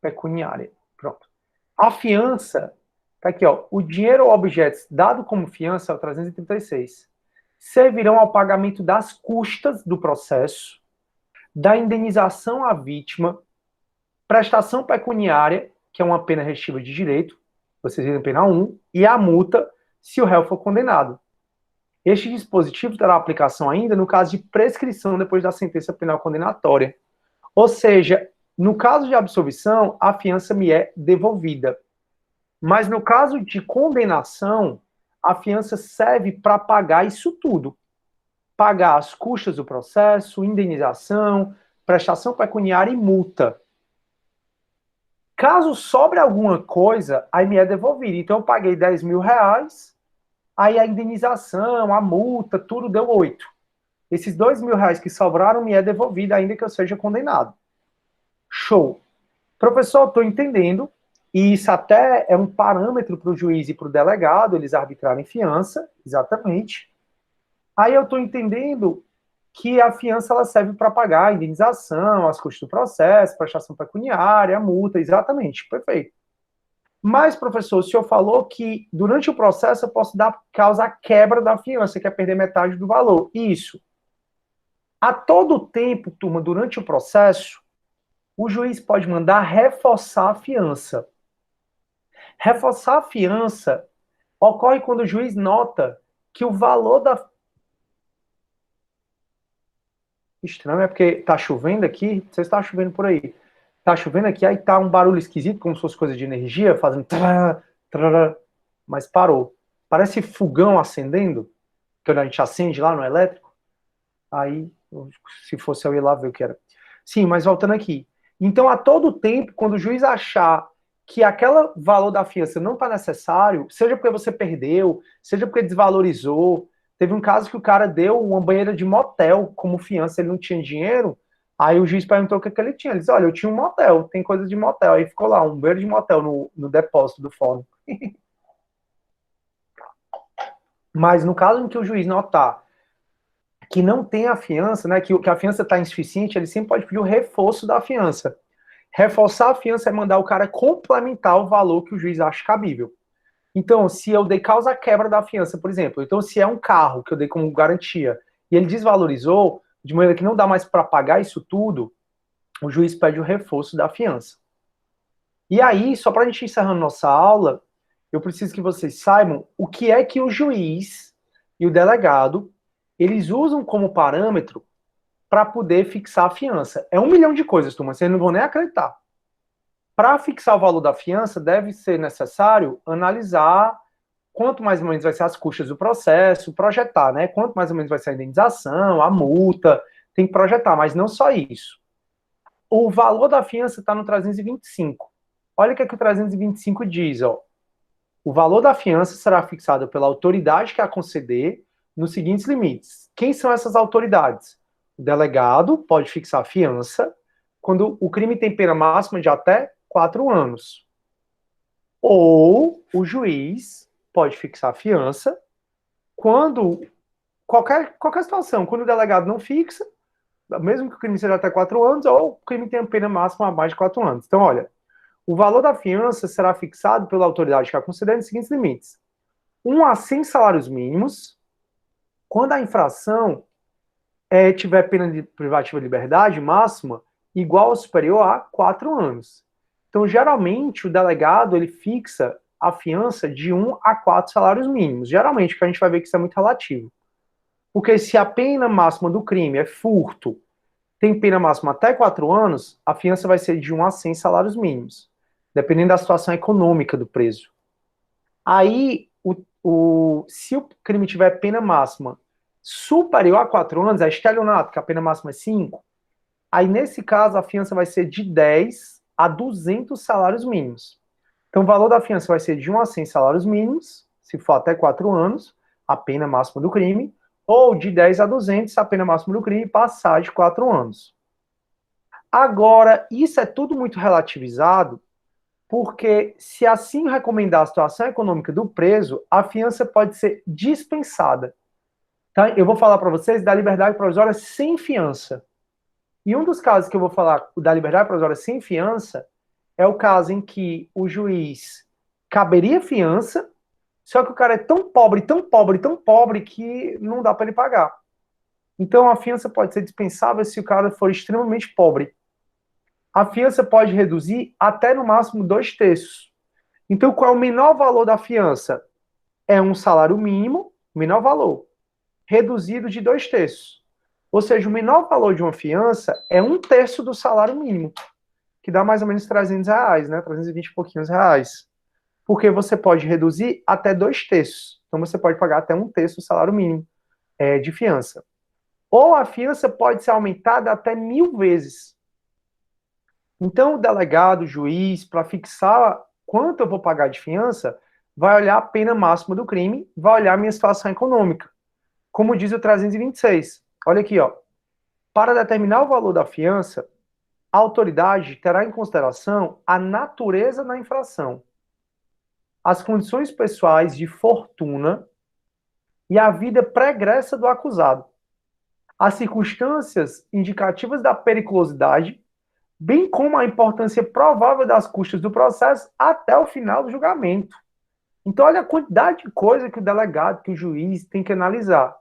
pecuniária, pronto. A fiança, tá aqui, o dinheiro ou objetos dado como fiança, é o 336, servirão ao pagamento das custas do processo, da indenização à vítima, prestação pecuniária, que é uma pena restritiva de direito, vocês viram pena 1, e a multa, se o réu for condenado. Este dispositivo terá aplicação ainda no caso de prescrição depois da sentença penal condenatória. Ou seja, no caso de absolvição, a fiança me é devolvida. Mas no caso de condenação, a fiança serve para pagar isso tudo. Pagar as custas do processo, indenização, prestação pecuniária e multa. Caso sobre alguma coisa, aí me é devolvido. Então eu paguei 10 mil reais, aí a indenização, a multa, tudo deu 8. Esses 2 mil reais que sobraram me é devolvido, ainda que eu seja condenado. Show. Professor, estou entendendo, e isso até é um parâmetro para o juiz e para o delegado, eles arbitrarem fiança, exatamente. Aí eu estou entendendo que a fiança ela serve para pagar a indenização, as custas do processo, prestação pecuniária, a multa, exatamente, perfeito. Mas, professor, o senhor falou que durante o processo eu posso dar causa à quebra da fiança, que é perder metade do valor. Isso. A todo tempo, turma, durante o processo, o juiz pode mandar reforçar a fiança. Reforçar a fiança ocorre quando o juiz nota que o valor da... Estranho, é porque tá chovendo aqui, não sei se tá chovendo por aí. Tá chovendo aqui, aí tá um barulho esquisito, como se fosse coisa de energia, fazendo... mas parou. Parece fogão acendendo, que a gente acende lá no elétrico. Aí, se fosse eu ir lá ver o que era. Sim, mas voltando aqui. Então, a todo tempo, quando o juiz achar que aquele valor da fiança não está necessário, seja porque você perdeu, seja porque desvalorizou. Teve um caso que o cara deu uma banheira de motel como fiança, ele não tinha dinheiro. Aí o juiz perguntou o que ele tinha. Ele disse: olha, eu tinha um motel, tem coisa de motel. Aí ficou lá, um banheiro de motel no depósito do fórum. Mas no caso em que o juiz notar que não tem a fiança, né, que a fiança está insuficiente, ele sempre pode pedir o reforço da fiança. Reforçar a fiança é mandar o cara complementar o valor que o juiz acha cabível. Então, se eu dei causa à quebra da fiança, por exemplo, então se é um carro que eu dei como garantia e ele desvalorizou, de maneira que não dá mais para pagar isso tudo, o juiz pede o reforço da fiança. E aí, só para a gente encerrar nossa aula, eu preciso que vocês saibam o que é que o juiz e o delegado, eles usam como parâmetro para poder fixar a fiança. É 1 milhão de coisas, turma, vocês não vão nem acreditar. Para fixar o valor da fiança, deve ser necessário analisar quanto mais ou menos vai ser as custas do processo, projetar, né? Quanto mais ou menos vai ser a indenização, a multa, tem que projetar, mas não só isso. O valor da fiança está no 325. Olha o que o 325 diz, ó. O valor da fiança será fixado pela autoridade que a conceder nos seguintes limites. Quem são essas autoridades? O delegado pode fixar a fiança quando o crime tem pena máxima de até 4 anos. Ou o juiz pode fixar a fiança quando qualquer situação, quando o delegado não fixa, mesmo que o crime seja até 4 anos, ou o crime tenha pena máxima a mais de 4 anos. Então, olha, o valor da fiança será fixado pela autoridade que a conceder nos seguintes limites. 1 a 100 salários mínimos, quando a infração tiver pena de privativa de liberdade máxima igual ou superior a 4 anos. Então, geralmente, o delegado ele fixa a fiança de 1 a 4 salários mínimos. Geralmente, que a gente vai ver que isso é muito relativo. Porque se a pena máxima do crime é furto, tem pena máxima até 4 anos, a fiança vai ser de 1 a 100 salários mínimos, dependendo da situação econômica do preso. Aí, se o crime tiver pena máxima superior a 4 anos, é estelionato, que a pena máxima é 5, aí nesse caso a fiança vai ser de 10 a 200 salários mínimos. Então o valor da fiança vai ser de 1 a 100 salários mínimos, se for até 4 anos, a pena máxima do crime, ou de 10 a 200, a pena máxima do crime passar de 4 anos. Agora, isso é tudo muito relativizado, porque se assim recomendar a situação econômica do preso, a fiança pode ser dispensada. Tá? Eu vou falar para vocês da liberdade provisória sem fiança. E um dos casos que eu vou falar da liberdade provisória sem fiança é o caso em que o juiz caberia fiança, só que o cara é tão pobre, tão pobre, tão pobre que não dá para ele pagar. Então, a fiança pode ser dispensável se o cara for extremamente pobre. A fiança pode reduzir até no máximo 2/3. Então, qual é o menor valor da fiança? É um salário mínimo, menor valor, reduzido de 2/3. Ou seja, o menor valor de uma fiança é 1/3 do salário mínimo, que dá mais ou menos R$ 300, né? 320 e pouquinhos reais. Porque você pode reduzir até 2/3. Então, você pode pagar até 1/3 do salário mínimo de fiança. Ou a fiança pode ser aumentada até 1.000 vezes. Então, o delegado, o juiz, para fixar quanto eu vou pagar de fiança, vai olhar a pena máxima do crime, vai olhar a minha situação econômica. Como diz o 326. Olha aqui, ó. Para determinar o valor da fiança, a autoridade terá em consideração a natureza da infração, as condições pessoais de fortuna e a vida pregressa do acusado, as circunstâncias indicativas da periculosidade, bem como a importância provável das custas do processo até o final do julgamento. Então, olha a quantidade de coisa que o delegado, que o juiz tem que analisar.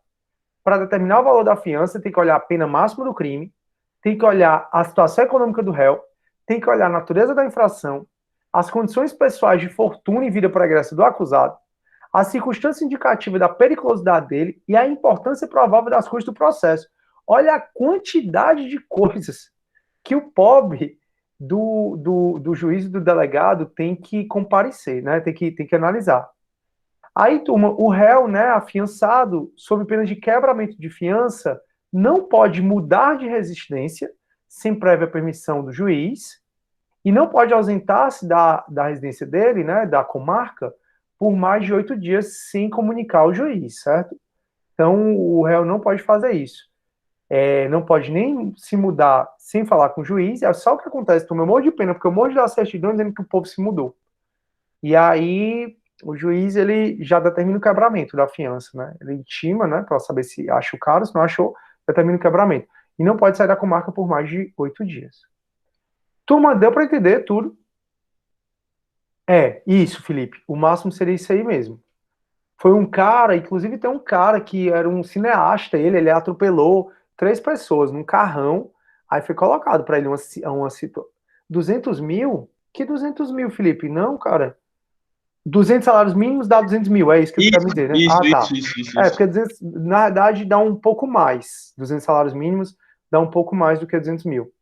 Para determinar o valor da fiança, tem que olhar a pena máxima do crime, tem que olhar a situação econômica do réu, tem que olhar a natureza da infração, as condições pessoais de fortuna e vida pregressa do acusado, a circunstância indicativa da periculosidade dele e a importância provável das custas do processo. Olha a quantidade de coisas que o pobre do juiz e do delegado tem que comparecer, né? Tem que analisar. Aí, turma, o réu, né, afiançado, sob pena de quebramento de fiança, não pode mudar de residência sem prévia permissão do juiz e não pode ausentar-se da residência dele, né, da comarca, por mais de 8 dias sem comunicar ao juiz, certo? Então, o réu não pode fazer isso. Não pode nem se mudar sem falar com o juiz. É só o que acontece, turma. Eu morro de pena, porque eu morro de dar certidão dizendo que o povo se mudou. E aí, o juiz, ele já determina o quebramento da fiança, né? Ele intima, né, para saber se acha o cara, se não achou, determina o quebramento. E não pode sair da comarca por mais de 8 dias. Turma, deu para entender tudo? Isso, Felipe. O máximo seria isso aí mesmo. Foi um cara, inclusive tem um cara que era um cineasta, ele atropelou 3 pessoas num carrão, aí foi colocado para ele uma 200 mil? Que 200 mil, Felipe? Não, cara. 200 salários mínimos dá 200 mil, é isso que tu quer me dizer, né? Isso, Ah, tá. isso. Porque 200, na verdade dá um pouco mais. 200 salários mínimos dá um pouco mais do que 200 mil.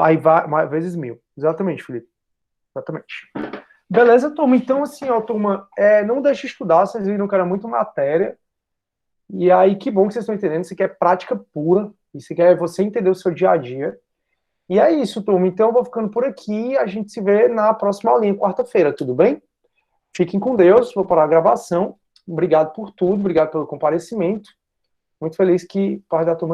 Aí vai vezes 1.000. Exatamente, Felipe. Exatamente. Beleza, turma. Então, assim, ó, turma, não deixe de estudar, vocês viram que era muito matéria. E aí, que bom que vocês estão entendendo. Isso aqui é prática pura. Isso aqui é você entender o seu dia a dia. E é isso, turma. Então, eu vou ficando por aqui. A gente se vê na próxima aulinha, quarta-feira, tudo bem? Fiquem com Deus. Vou parar a gravação. Obrigado por tudo. Obrigado pelo comparecimento. Muito feliz que parte da turma